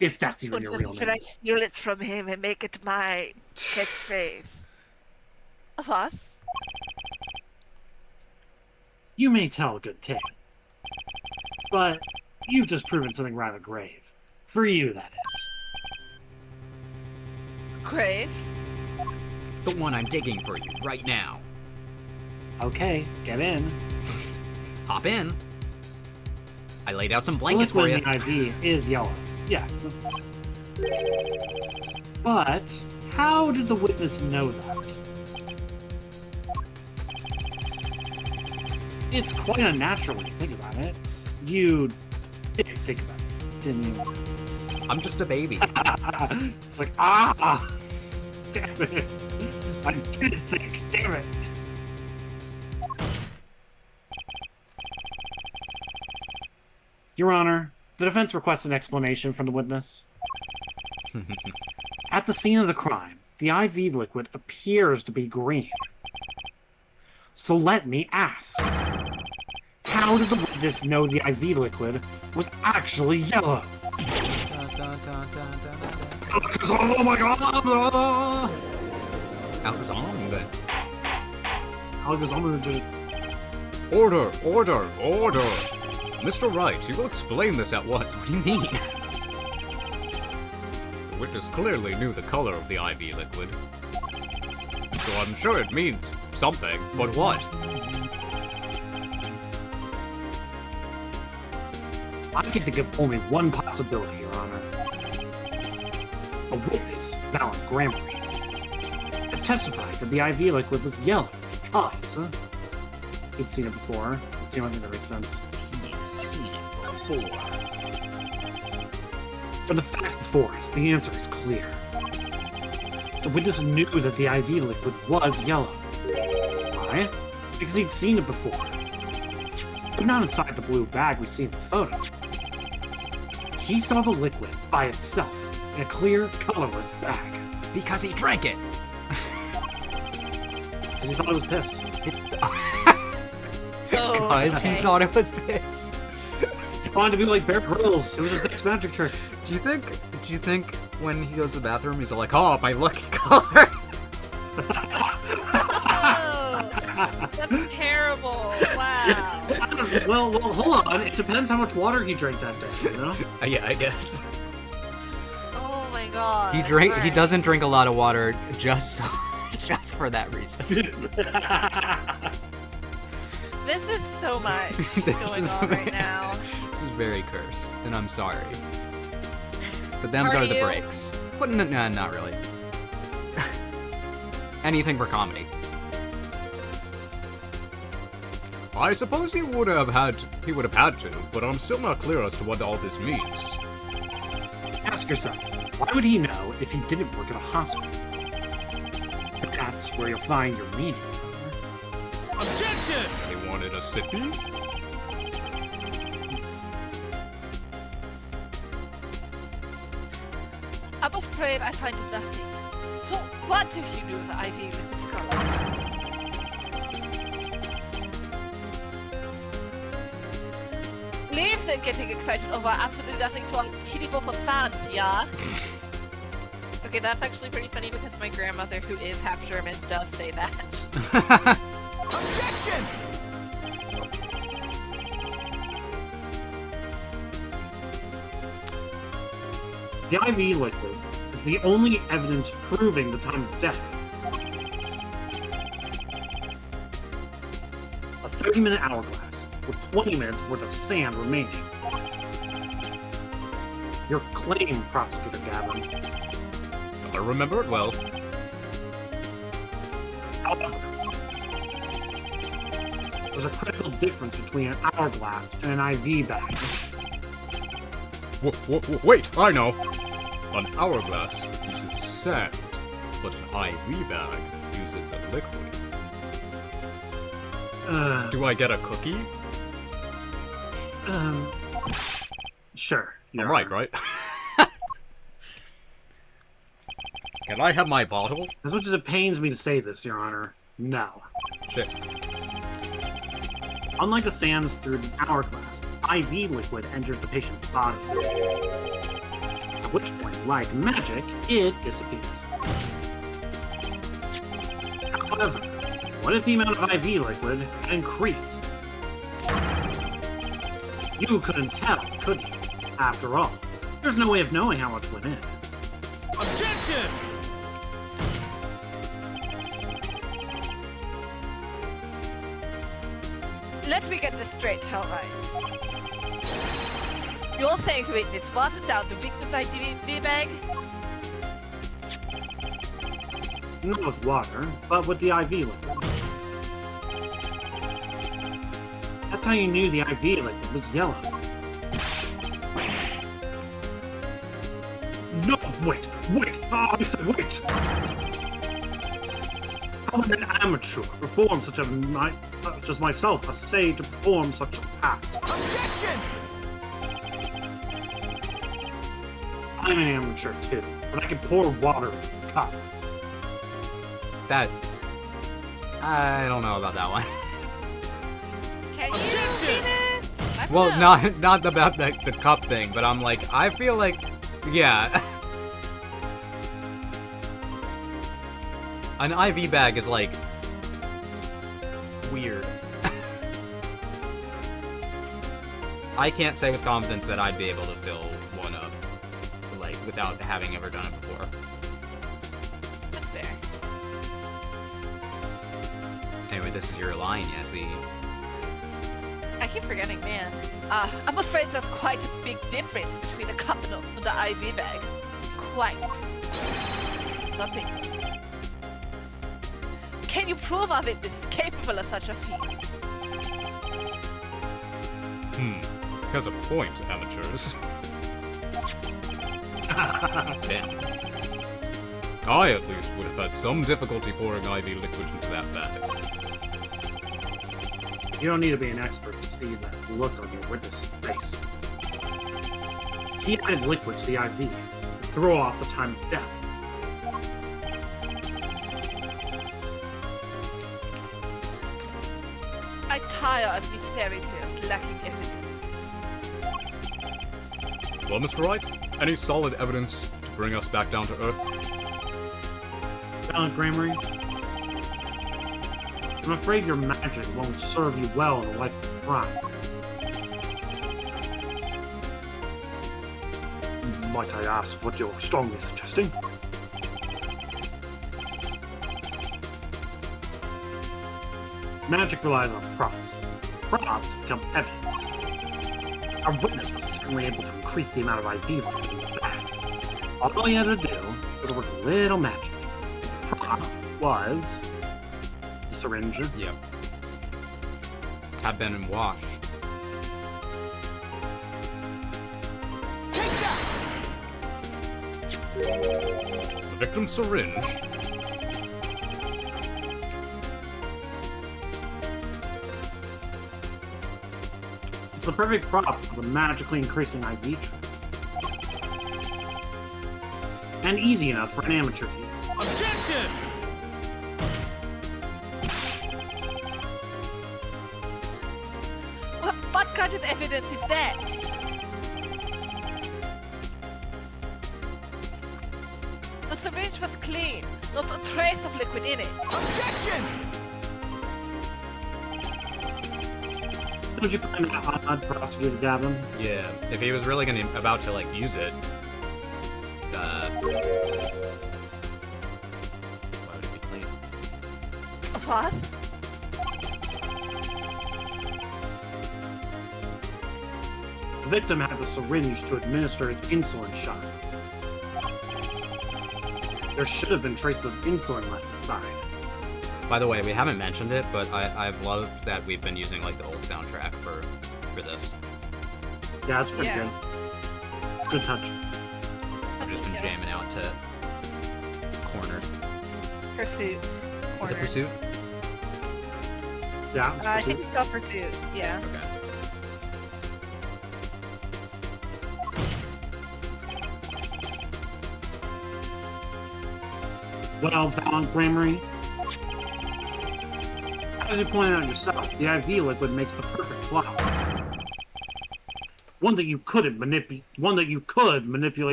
If that's even your real Should name. I steal it from him and make it my catchphrase? Of us? You may tell a good tale, but you've just proven something rather grave. For you, that is. Grave? The one I'm digging for you right now. Okay, get in. Hop in. I laid out some The blankets for liquid you. in the IV is yellow, yes. But how did the witness know that? It's quite unnatural when you think about it. You did think about it, didn't you? I'm just a baby. It's like, damn it. I did think, damn it. Your Honor, the defense requests an explanation from the witness. At the scene of the crime, the IV liquid appears to be green. So let me ask, how did the witness know the IV liquid was actually yellow? Oh my god! Alcazar. Alcazar did. Order, order, order! Mr. Wright, you will explain this at once. What do you mean? The witness clearly knew the color of the IV liquid. So I'm sure it means something, but what? I can think of only one possibility, Your Honor. A witness, Valen Gramery, has testified that the IV liquid was yellow because he'd seen it before. It's the only thing that makes sense. He's seen it before. From the facts before us, the answer is clear. The witness knew that the IV liquid was yellow. Why? Because he'd seen it before. But not inside the blue bag we see in the photo. He saw the liquid by itself in a clear, colorless bag. Because he drank it. Because he thought it was piss. Because he thought it was piss. He wanted to be like Bear Grylls. It was his next magic trick. Do you think when he goes to the bathroom he's like, oh, my lucky color? Oh, that's terrible. Wow. Well, hold on. It depends how much water he drank that day, you know? Yeah, I guess. Oh my god. He Alright. doesn't drink a lot of water just for that reason. This is so much This going is on right now. This is very cursed, and I'm sorry. But them's Are are the you? breaks. But no, not really. Anything for comedy. I suppose he would have had to, but I'm still not clear as to what all this means. Ask yourself, why would he know if he didn't work at a hospital? That's where you'll find your meaning. Objection! They wanted a sippy? I'm afraid I find nothing. So what if you knew the IV liquid's color? Leave them getting excited over absolutely nothing to our teeny bopper fans, yeah? Okay, that's actually pretty funny because my grandmother, who is half German, does say that. Objection! Objection! The IV liquid is the only evidence proving the time of death. A 30-minute hourglass with 20 minutes worth of sand remaining. Your claim, Prosecutor Gavin. I remember it well. However, there's a critical difference between an hourglass and an IV bag. Wait, I know! An hourglass uses sand, but an IV bag uses a liquid. Do I get a cookie? Sure. I'm right, right? Can I have my bottle? As much as it pains me to say this, Your Honor, no. Shit. Unlike the sands through the hourglass, IV liquid enters the patient's body. At which point, like magic, it disappears. However, what if the amount of IV liquid increased? You couldn't tell, could you? After all, there's no way of knowing how much went in. Objection! Let me get this straight, alright. You're saying the witness watered down the victim's IV bag? Not with water, but with the IV liquid. That's how you knew the IV liquid was yellow. No, wait! Oh, I said wait! How would an amateur perform such a such as myself essay to perform such a task? Objection! I'm an amateur too, but I can pour water in a cup. That... I don't know about that one. Can you Objection! read it? I don't Well, know. not about the cup thing, but I'm like, I feel like, yeah. An IV bag is like weird. I can't say with confidence that I'd be able to fill one up, like, without having ever done it before. That's fair. Anyway, this is your line, Yessie. I keep forgetting, man. I'm afraid there's quite a big difference between the cup and the IV bag. Quite. Nothing. Can you prove our witness is capable of such a feat? Has a point, amateurs. Damn. I, at least, would have had some difficulty pouring IV liquid into that bag. You don't need to be an expert to see that look on your witness's face. He added liquid to the IV to throw off the time of death. I tire of these fairy tales lacking evidence. Well, Mr. Wright, any solid evidence to bring us back down to earth? Valid Grammary? I'm afraid your magic won't serve you well in a life of crime. Might I ask what you're strongly suggesting? Magic relies on props. Props become evidence. Our witness was certainly able to increase the amount of IV liquid in the bag. All he had to do was work a little magic. The prop was the syringe. Yep. Had been washed. Take that! The victim's syringe? It's the perfect prop for the magically increasing IV trip. And easy enough for an amateur to use. Objection! What kind of evidence is that? The syringe was clean, not a trace of liquid in it. Objection! Don't you find that odd, Prosecutor Gavin? Yeah, if he was really about to like use it, why would it be clean? What? The victim had the syringe to administer his insulin shot. There should have been traces of insulin left inside. By the way, we haven't mentioned it, but I've loved that we've been using like the old soundtrack for this. Yeah, it's pretty Yeah. good. Good touch. I've just been jamming out to Corner. Pursuit. Is it Corner. Pursuit? Yeah, it's I Pursuit. think it's called Pursuit. Yeah. Okay. Well, Valiant Grammary. As you pointed out yourself, the IV liquid makes the perfect flower. One that you could manipulate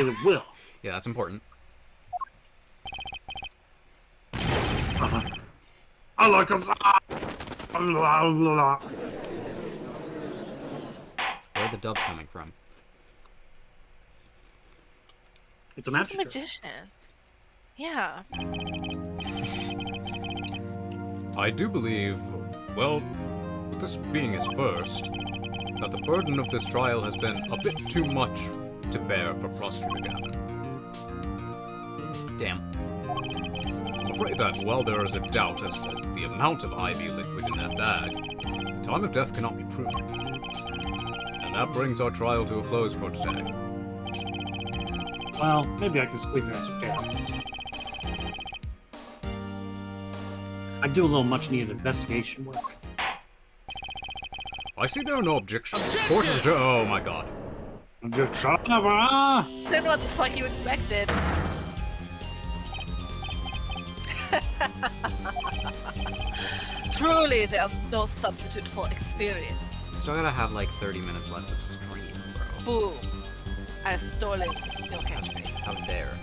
at will. Yeah, that's important. I like a Where are the doves coming from? It's a He's magic a trick. magician. Yeah. I do believe, well, this being his first, that the burden of this trial has been a bit too much to bear for Prosecutor Gavin. Damn. I'm afraid that while there is a doubt as to the amount of IV liquid in that bag, the time of death cannot be proven. And that brings our trial to a close for today. Well, maybe I can squeeze an extra day out. I do a little much-needed investigation work. I see there are no objections. Court is adjourned. Oh my god. Shut up, ah! I don't know what the fuck you expected. Truly, there's no substitute for experience. Still gotta have like 30 minutes left of stream, bro. Boom. I've stolen your catchphrase. How dare.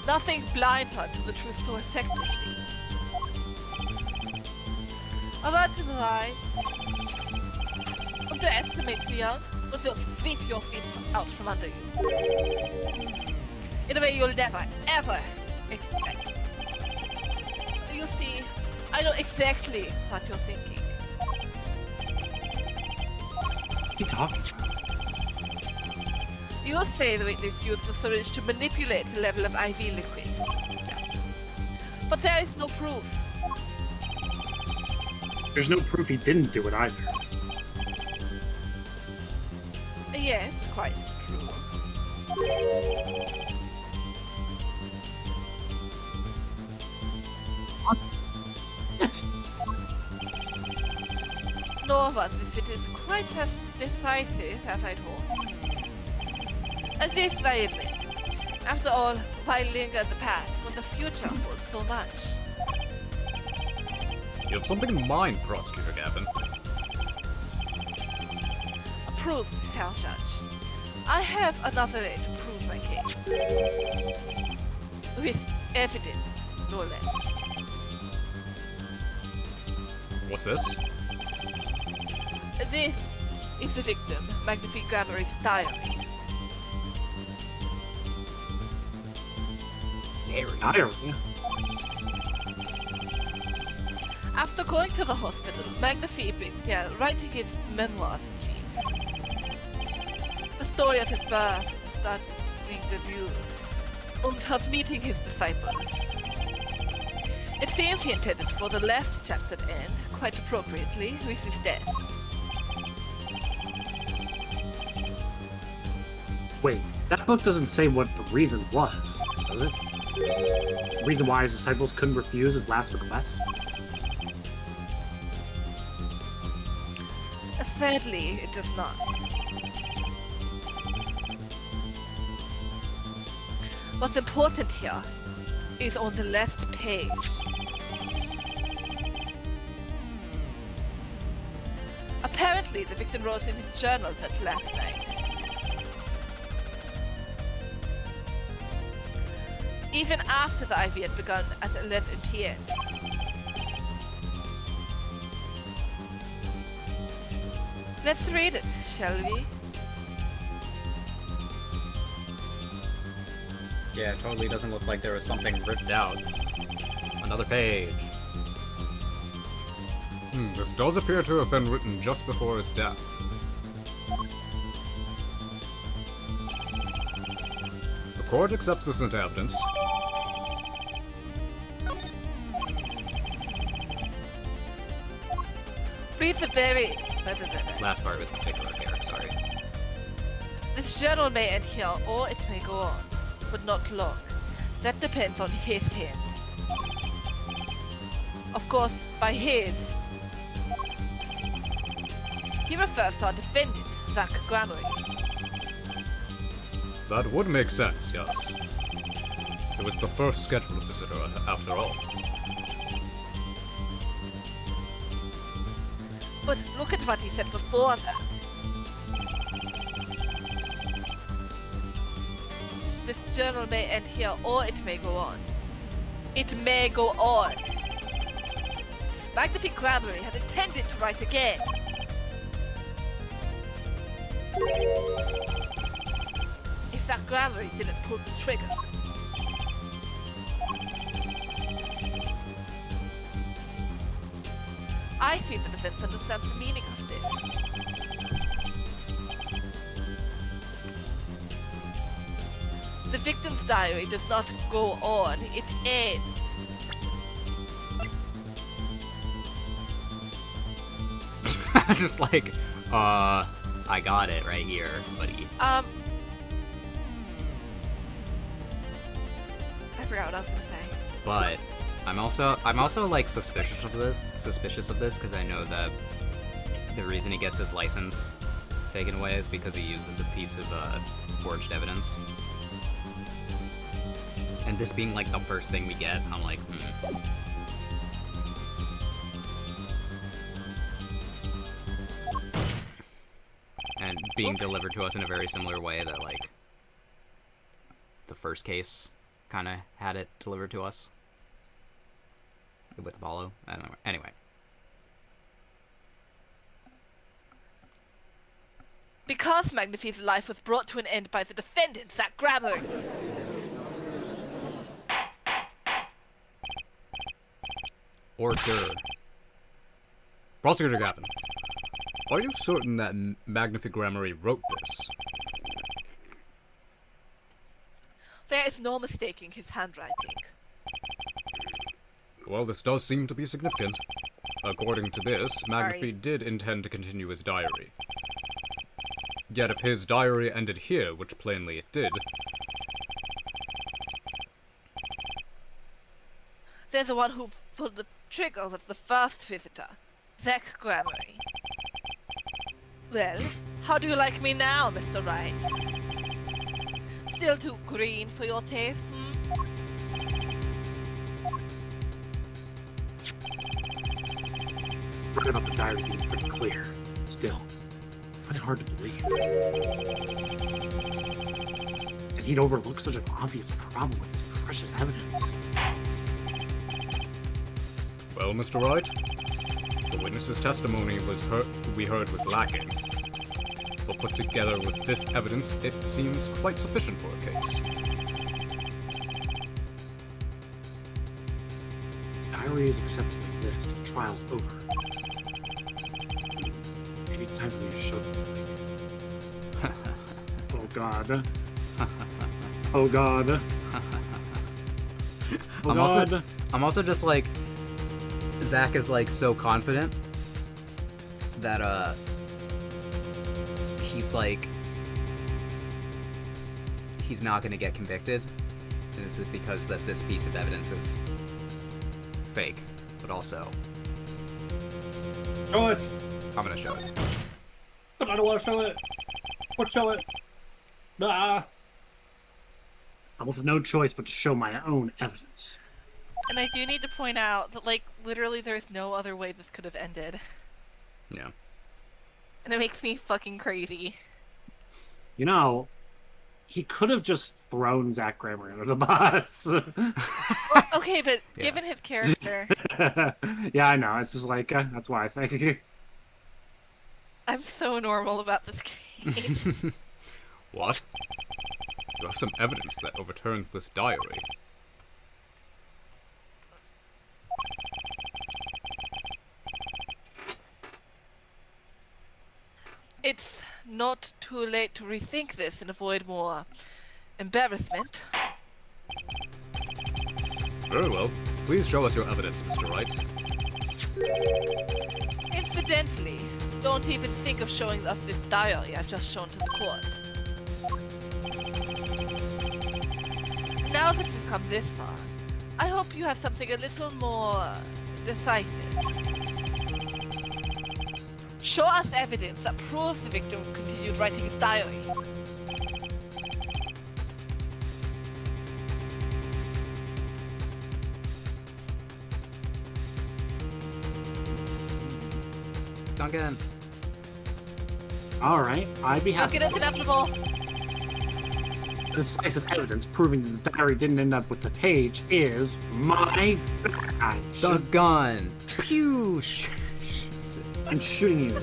Nothing blinds her to the truth so effectively. Oh, that is wise. Underestimate the young, but they'll sweep your feet out from under you. In a way you'll never, ever expect. You see, I know exactly what you're thinking. What's he talking about? You say the witness used the syringe to manipulate the level of IV liquid. But there is no proof. There's no proof he didn't do it either. Yes, quite true. Nor was this witness quite as decisive as I'd hoped. And this I admit. After all, why linger in the past when the future holds so much? You have something in mind, Prosecutor Gavin. Proof, Herr Judge. I have another way to prove my case. With evidence, no less. What's this? This is the victim, Magnifique Grammary's diary. Diary? After going to the hospital, Magnifique began writing his memoirs, it seems. The story of his birth, startling debut, and of meeting his disciples. It seems he intended for the last chapter to end, quite appropriately, with his death. Wait, that book doesn't say what the reason was, does it? The reason why his disciples couldn't refuse his last request? Sadly, it does not. What's important here is on the last page. Apparently, the victim wrote in his journal that last night. Even after the IV had begun at 11 p.m. Let's read it, shall we? Yeah, it totally doesn't look like there was something ripped out. Another page. This does appear to have been written just before his death. The court accepts this into evidence. Read the very... Last part with particular care, sorry. This journal may end here, or it may go on, but not long. That depends on his pen. Of course, by his, he refers to our defendant, Zach Gramery. That would make sense, yes. It was the first scheduled visitor, after all. But look at what he said before that. This journal may end here, or it may go on. It may go on. Magnifique Gramery had intended to write again. If that Gramery didn't pull the trigger. I see the defense understands the meaning of this. The victim's diary does not go on, it ends. Just like, I got it right here, buddy. I forgot what I was gonna say. But I'm also like suspicious of this because I know that the reason he gets his license taken away is because he uses a piece of forged evidence. And this being like the first thing we get, I'm like, And being delivered to us in a very similar way that like the first case kind of had it delivered to us. With Apollo. I don't know. Anyway. Because Magnifique's life was brought to an end by the defendant, Zach Gramery. Order. Prosecutor Gavin, are you certain that Magnifique Gramery wrote this? There is no mistaking his handwriting. Well, this does seem to be significant. According to this, Magnifique did intend to continue his diary. Yet if his diary ended here, which plainly it did... There's the one who pulled the trigger was the first visitor, Zach Gramery. Well, how do you like me now, Mr. Wright? Still too green for your taste, Word about the diary being pretty clear. Still, I find it hard to believe. That he'd overlook such an obvious problem with his precious evidence. Well, Mr. Wright, the witness's testimony we heard was lacking. But put together with this evidence, it seems quite sufficient for a case. The diary is accepted like this. The trial's over. Maybe it's time for me to show them something. Oh god. Oh god. Oh I'm also just like, Zach is like so confident that he's like, he's not gonna get convicted. And this is because that this piece of evidence is fake, but also Show it! I'm gonna show it. But I don't want to show it! What show it? Ah! I will have no choice but to show my own evidence. And I do need to point out that, like, literally there's no other way this could have ended. Yeah. And it makes me fucking crazy. You know, he could have just thrown Zach Gramery under the bus. Well, okay, but Yeah. given his character... Yeah, I know. It's just like, that's why I think. I'm so normal about this game. What? You have some evidence that overturns this diary. It's not too late to rethink this and avoid more embarrassment. Very well. Please show us your evidence, Mr. Wright. Incidentally, don't even think of showing us this diary I've just shown to the court. Now that we've come this far, I hope you have something a little more decisive. Show us evidence that proves the victim continued writing his diary. Duncan. All right, I'd be happy. Duncan, it's inevitable. Decisive evidence proving that the diary didn't end up with the page is my badge. The gun. Pew. I'm shooting you.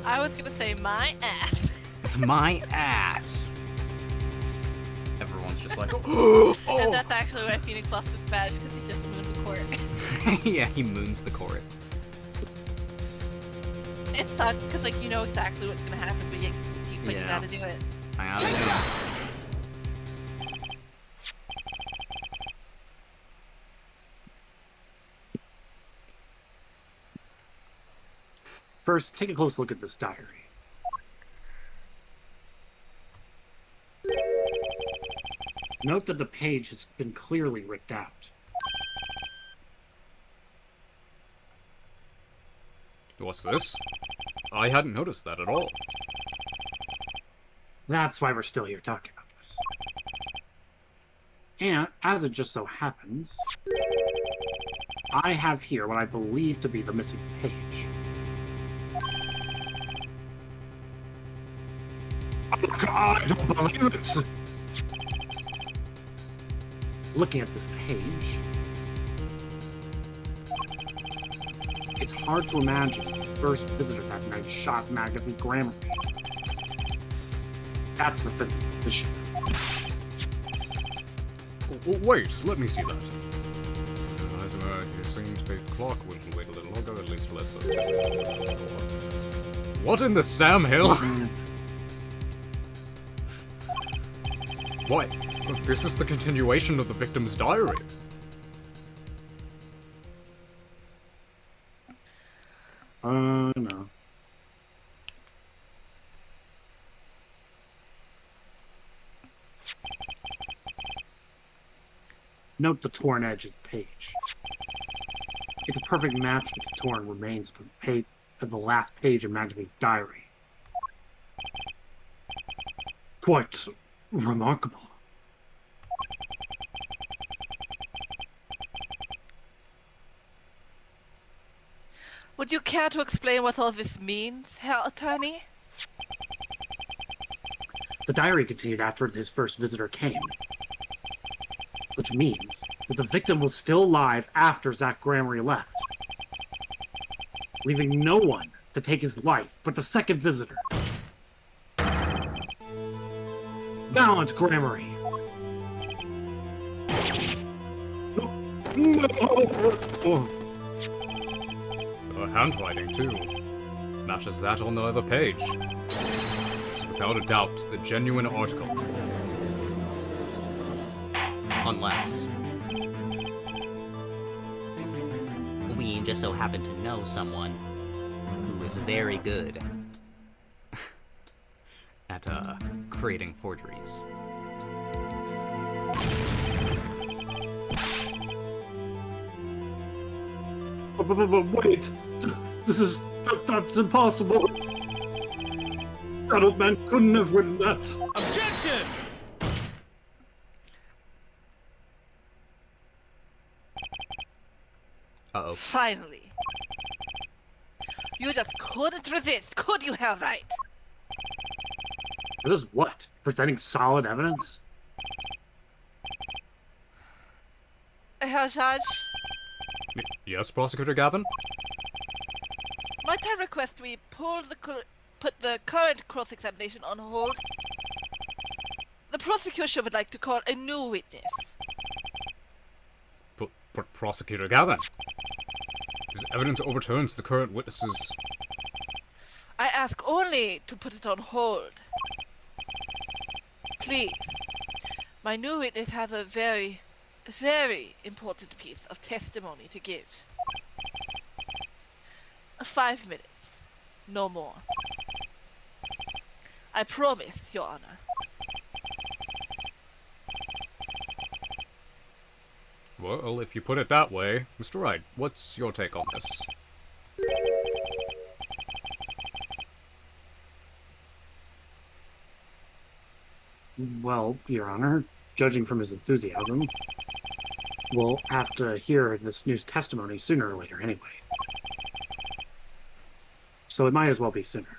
I was gonna say my ass. My ass. Everyone's just like, And that's actually why Phoenix lost his badge, because he just moved the court. yeah, he moons the court. It sucks, because like you know exactly what's gonna happen, but you keep Yeah. gotta do it. I gotta do it. First, take a close look at this diary. Note that the page has been clearly ripped out. What's this? I hadn't noticed that at all. That's why we're still here talking about this. And, as it just so happens, I have here what I believe to be the missing page. Oh God, I don't believe it! Looking at this page, it's hard to imagine the first visitor that night shot Magnifique Grammar. That's the fifth position. Wait, let me see that. As it seems the clock will wait a little longer, at least less than... What in the Sam Hill? Why? This is the continuation of the victim's diary. No. Note the torn edge of the page. It's a perfect match with the torn remains of the last page of Magnifique's diary. Quite remarkable. Would you care to explain what all this means, Herr Attorney? The diary continued after his first visitor came. Which means that the victim was still alive after Zach Grammary left, leaving no one to take his life but the second visitor. Valent Grammary. No. The handwriting, too. Matches that on the other page. It's without a doubt the genuine article. Unless we just so happen to know someone who is very good at creating forgeries. But wait! That's impossible! That old man couldn't have written that! Objection! Uh-oh. Finally. You just couldn't resist, could you, Herr Wright? This is what? Presenting solid evidence? Herr Judge, Yes, Prosecutor Gavin? Might I request we put the current cross-examination on hold? The prosecution would like to call a new witness. But Prosecutor Gavin, this evidence overturns the current witnesses. I ask only to put it on hold. Please. My new witness has a very, very important piece of testimony to give. 5 minutes. No more. I promise, Your Honor. Well, if you put it that way, Mr. Wright, what's your take on this? Well, Your Honor, judging from his enthusiasm, we'll have to hear this news testimony sooner or later anyway. So it might as well be sooner.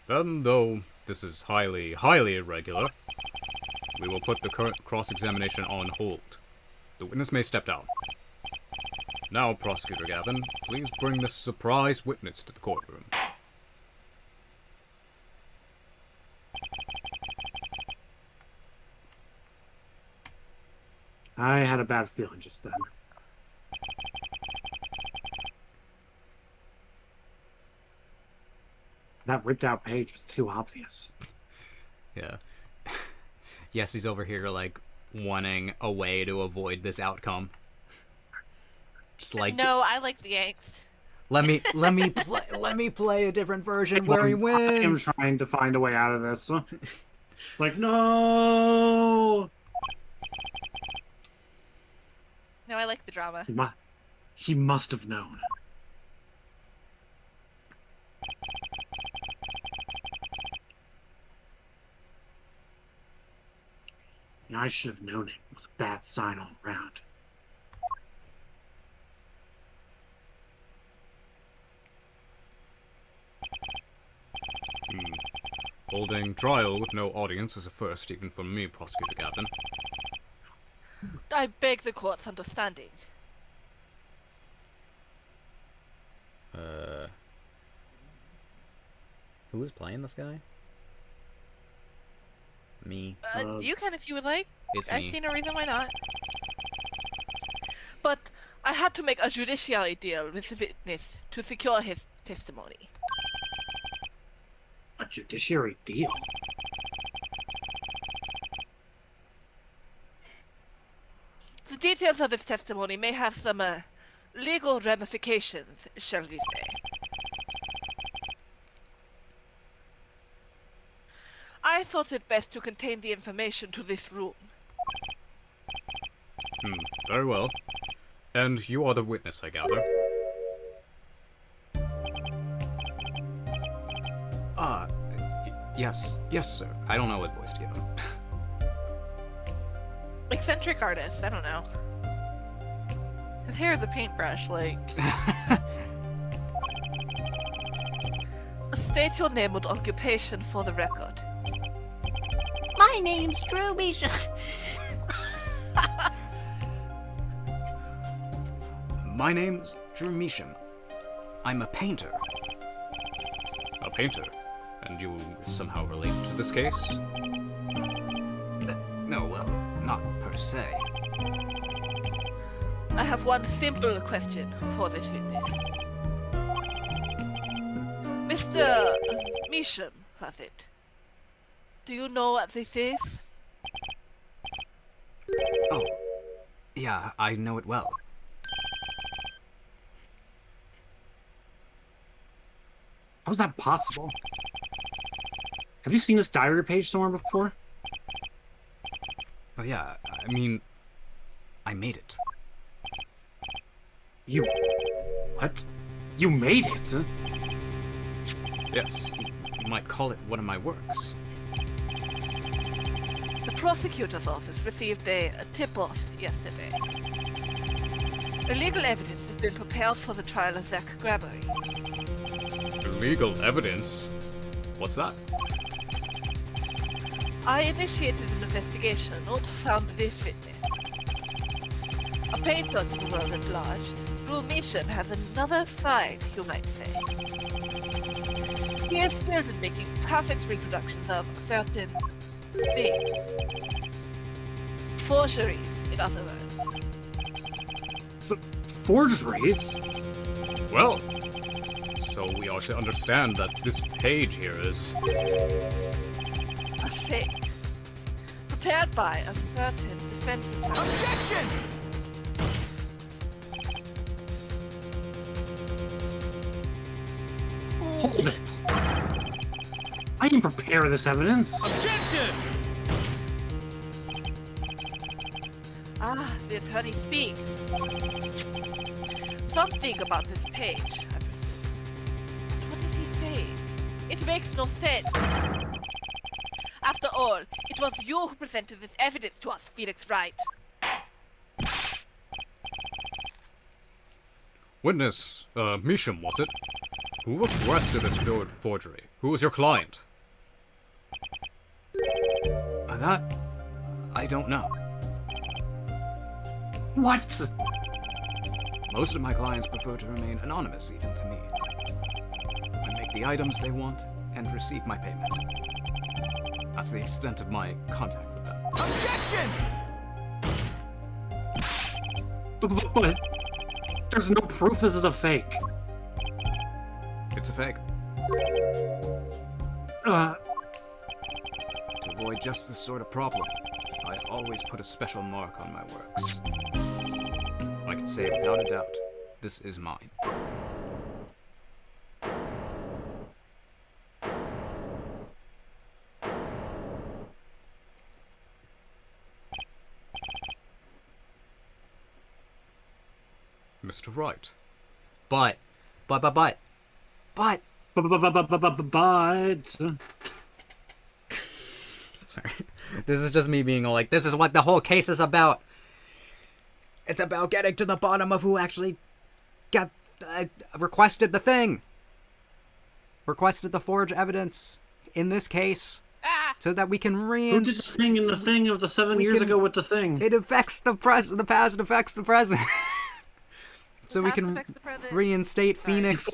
Then, though this is highly, highly irregular, we will put the current cross-examination on hold. The witness may step down. Now, Prosecutor Gavin, please bring this surprise witness to the courtroom. I had a bad feeling just then. That ripped out page was too obvious. Yeah. Yes, he's over here, like, wanting a way to avoid this outcome. Just like, No, I like the angst. let me play a different version where he I am wins. trying to find a way out of this. It's like, no! No, I like the drama. He must have known. I should have known it was a bad sign all around. Holding trial with no audience is a first even for me, Prosecutor Gavin. I beg the court's understanding. Who is playing this guy? Me. You can if you would like. It's I me. see no reason why not. But I had to make a judiciary deal with the witness to secure his testimony. A judiciary deal? The details of his testimony may have some legal ramifications, shall we say. I thought it best to contain the information to this room. Very well. And you are the witness, I gather. Yes, sir. I don't know what voice to give him. Eccentric artist, I don't know. His hair is a paintbrush, like. State your name and occupation for the record. My name's Drew Bishop. My name's Drew Measham. I'm a painter. A painter. And you somehow relate to this case? No, well, not per se. I have one simple question for this witness. Mr. Measham, was it? Do you know what this is? Oh, yeah, I know it well. How's that possible? Have you seen this diary page somewhere before? Oh yeah, I mean, I made it. You... What? You made it? Yes, you might call it one of my works. The prosecutor's office received a tip-off yesterday. Illegal evidence has been prepared for the trial of Zach Grabbery. Illegal evidence? What's that? I initiated an investigation and found this witness. A painter to the world at large, Drew Measham has another side, you might say. He is skilled in making perfect reproductions of certain things. Forgeries, in other words. Forgeries? Well, so we are to understand that this page here is... A fake. Prepared by a certain defense attorney. Objection! Hold it. I didn't prepare this evidence. Objection! Ah, the attorney speaks. Something about this page, I presume. What does he say? It makes no sense. After all, it was you who presented this evidence to us, Felix Wright. Witness, Measham, was it? Who requested this forgery? Who was your client? That... I don't know. What? Most of my clients prefer to remain anonymous, even to me. I make the items they want and receive my payment. That's the extent of my contact with them. Objection! But there's no proof this is a fake. It's a fake. Uh, To avoid just this sort of problem, I always put a special mark on my works. I can say without a doubt, this is mine. Mr. Wright. But. but... Sorry. This is just me being like, this is what the whole case is about. It's about getting to the bottom of who actually got requested the thing. Requested the forged evidence in this case. So that we can Who did the thing in the thing of the 7 years ago with the thing? It affects the past affects the present. So we can affects the present. reinstate Phoenix.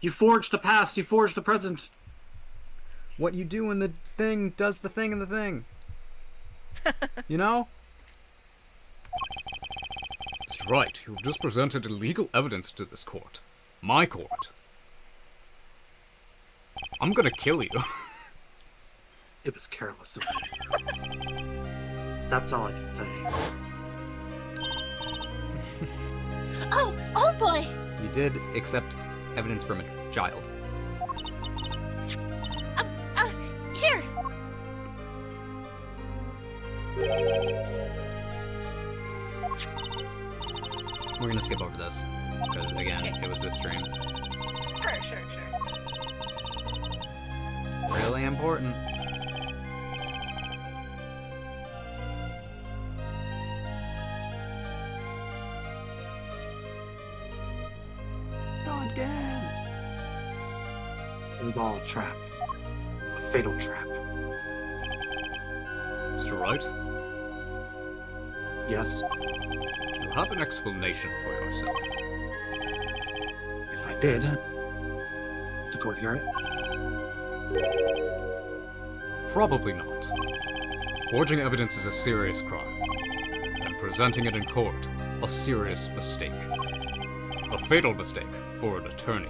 You forged the past, you forged the present. What you do in the thing does the thing in the thing. You know? Mr. Wright, you've just presented illegal evidence to this court. My court. I'm gonna kill you. It was careless of me. That's all I can say. Oh, old boy! You did accept evidence from a child. Here! We're gonna skip over this because again, it was this stream. Sure. Really important. Duncan! It was all a trap. A fatal trap. Mr. Wright, Yes, do you have an explanation for yourself? if I did. The court hear it? Probably not. Forging evidence is a serious crime, and presenting it in court, a serious mistake. A fatal mistake for an attorney.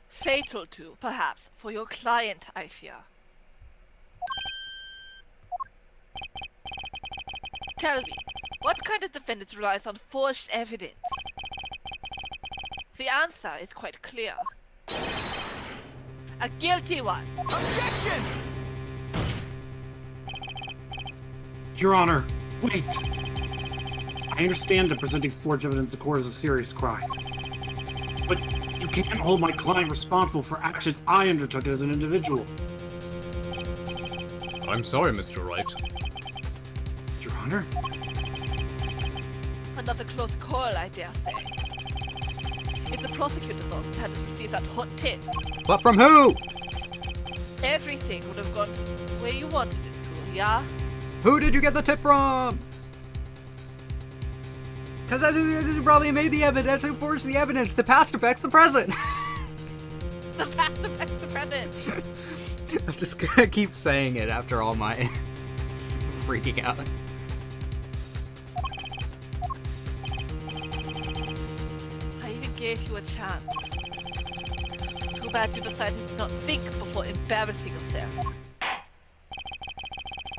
Fatal to, perhaps, for your client, I fear. Tell me, what kind of defendant relies on forged evidence? The answer is quite clear. A guilty one. Objection! Your Honor, wait! I understand that presenting forged evidence in court is a serious crime. But you can't hold my client responsible for actions I undertook as an individual. I'm sorry, Mr. Wright. Your Honor? Another close call, I dare say. If the prosecutor's office hadn't received that hot tip, But from who? everything would have gone where you wanted it to, yeah? Who did you get the tip from? Because you probably made the evidence. Who forged the evidence? The past affects the present. The past affects the present. I'm just gonna keep saying it after all my freaking out. I even gave you a chance. Too bad you decided to not think before embarrassing yourself.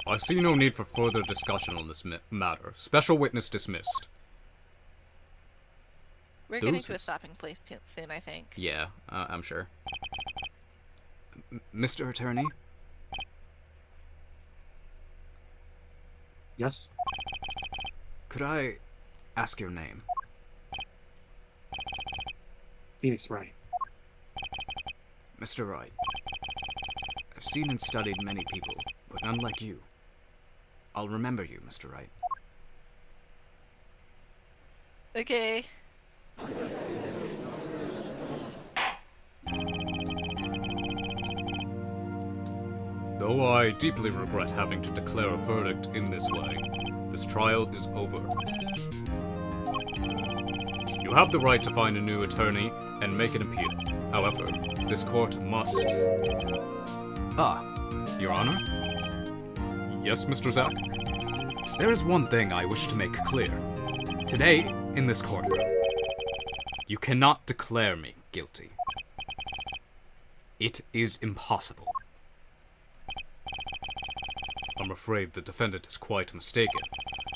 I see no need for further discussion on this matter. Special witness dismissed. We're getting to a Deuces. stopping place soon, I think. Yeah, I'm sure. Mr. Attorney? Yes? Could I ask your name? Phoenix Wright. Mr. Wright. I've seen and studied many people, but none like you. I'll remember you, Mr. Wright. Okay. Though I deeply regret having to declare a verdict in this way, this trial is over. You have the right to find a new attorney and make an appeal. However, this court must... Your Honor? Yes, Mr. Zack? There is one thing I wish to make clear. Today, in this courtroom, you cannot declare me guilty. It is impossible. I'm afraid the defendant is quite mistaken.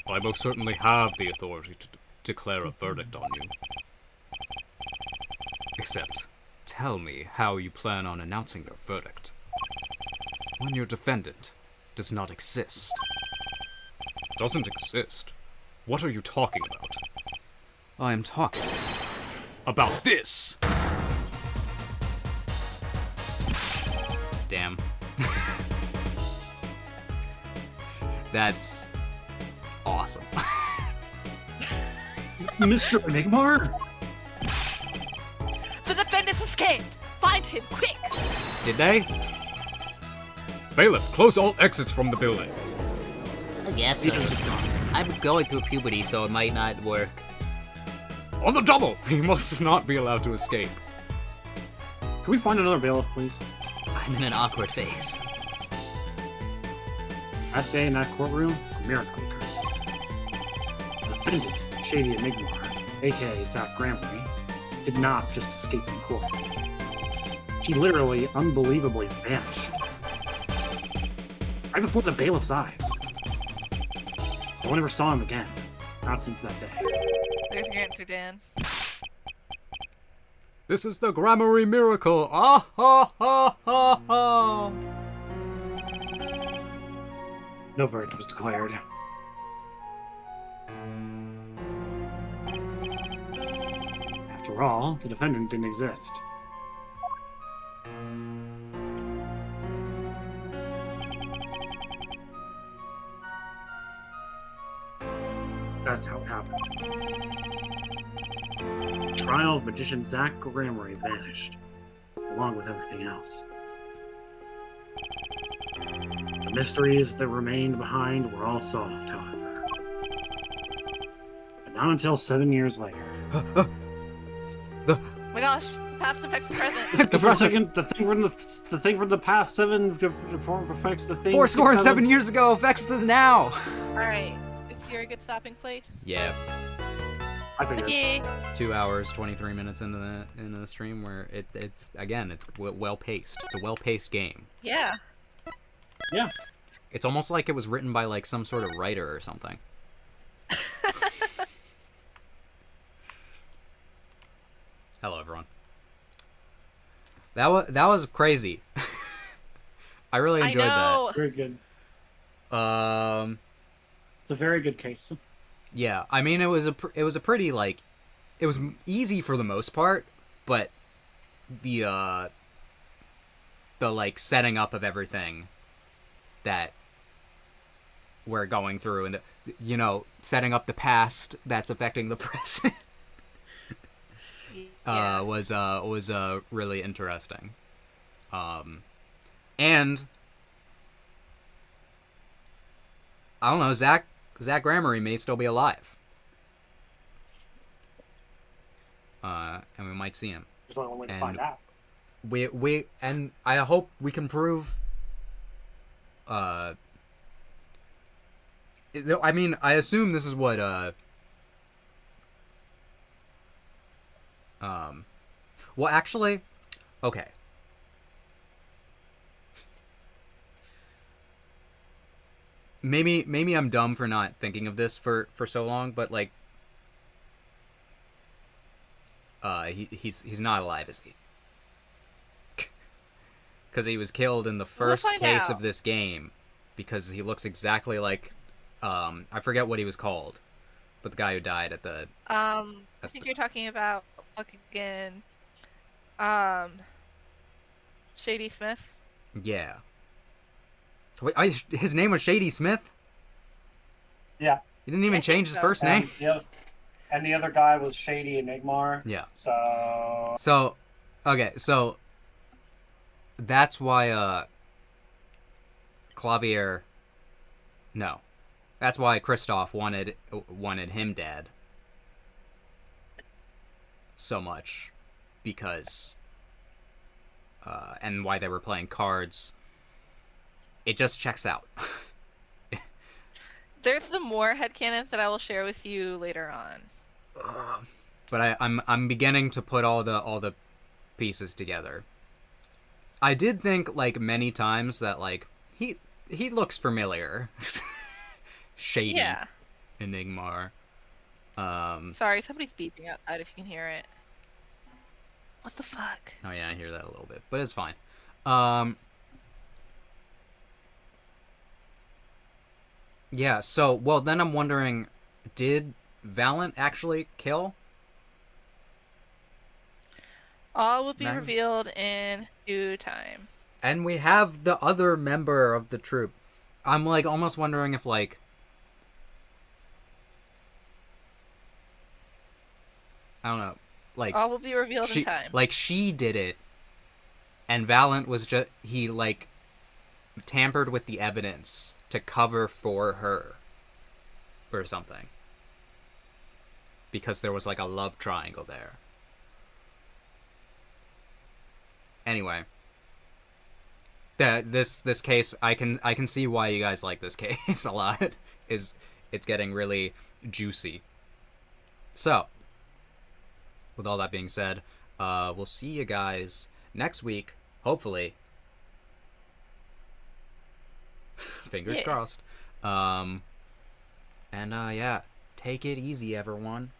I most certainly have the authority to declare a verdict on you. Except, tell me how you plan on announcing your verdict. When your defendant does not exist. Doesn't exist? What are you talking about? I am talking. About this! Damn. That's awesome. Mr. Enigmar? The defendant escaped! Find him, quick! Did they? Bailiff, close all exits from the building. I guess so. I'm going through puberty, so it might not work. On the double! He must not be allowed to escape. Can we find another bailiff, please? I'm in an awkward phase. That day in that courtroom, a miracle occurred. The defendant, Shady Enigmar, aka Zach Gramley, did not just escape from court. He literally, unbelievably vanished. Right before the bailiff's eyes. No one ever saw him again. Not since that day. There's your answer, Dan. This is the Grammary miracle! Ah ha ha ha ha! No verdict was declared. After all, the defendant didn't exist. That's how it happened. The trial of magician Zach Grammary vanished, along with everything else. The mysteries that remained behind were all solved, however. But not until 7 years later. Oh my gosh, past affects the present. The thing from the past 7 affects the thing. 7 years ago affects the now. Alright, is here a good stopping place? Yeah. I think Okay. 2 hours, 23 minutes into the stream where it's again, it's well paced. It's a well paced game. Yeah. yeah. It's almost like it was written by like some sort of writer or something. Hello, everyone. That was crazy. I really enjoyed I know. Very good. that. It's a very good case. Yeah. I mean, it was a pretty like, it was easy for the most part, but the like setting up of everything that we're going through and setting up the past that's affecting the present. Yeah. Was really interesting. And I don't know, Zach Gramery may still be alive. And we might see him. There's only one way to And find out. We and I hope we can prove. I mean, I assume this is what well, actually, okay. Maybe I'm dumb for not thinking of this for so long, but like, he's not alive, is he? Because he was killed in the first find case out. of this game, because he looks exactly like, I forget what he was called, but the guy who died at the. I think you're talking about fucking Shady Smith. Yeah. Wait, his name was Shady Smith? Yeah. He didn't even I think change his so. first name? And the other guy was Shady Enigmar. Yeah. So Okay, so that's why Clavier. No, that's why Kristoff wanted him dead so much, because and why they were playing cards. It just checks out. There's some more headcanons that I will share with you later on. But I'm beginning to put all the pieces together. I did think like many times that like he looks familiar. Shady. Yeah. Enigmar. Sorry, somebody's beeping outside if you can hear it. What the fuck? Oh yeah, I hear that a little bit, but it's fine. Yeah, so well then I'm wondering, did Valiant actually kill? All will be Mag- revealed in due time. And we have the other member of the troop. I'm like almost wondering if like I don't know, like All will be revealed she in time. like she did it, and Valiant was just he like tampered with the evidence to cover for her or something, because there was like a love triangle there. Anyway, this case, I can see why you guys like this case a lot. It's getting really juicy. So, with all that being said, we'll see you guys next week, hopefully. Fingers crossed. And yeah, take it easy, everyone.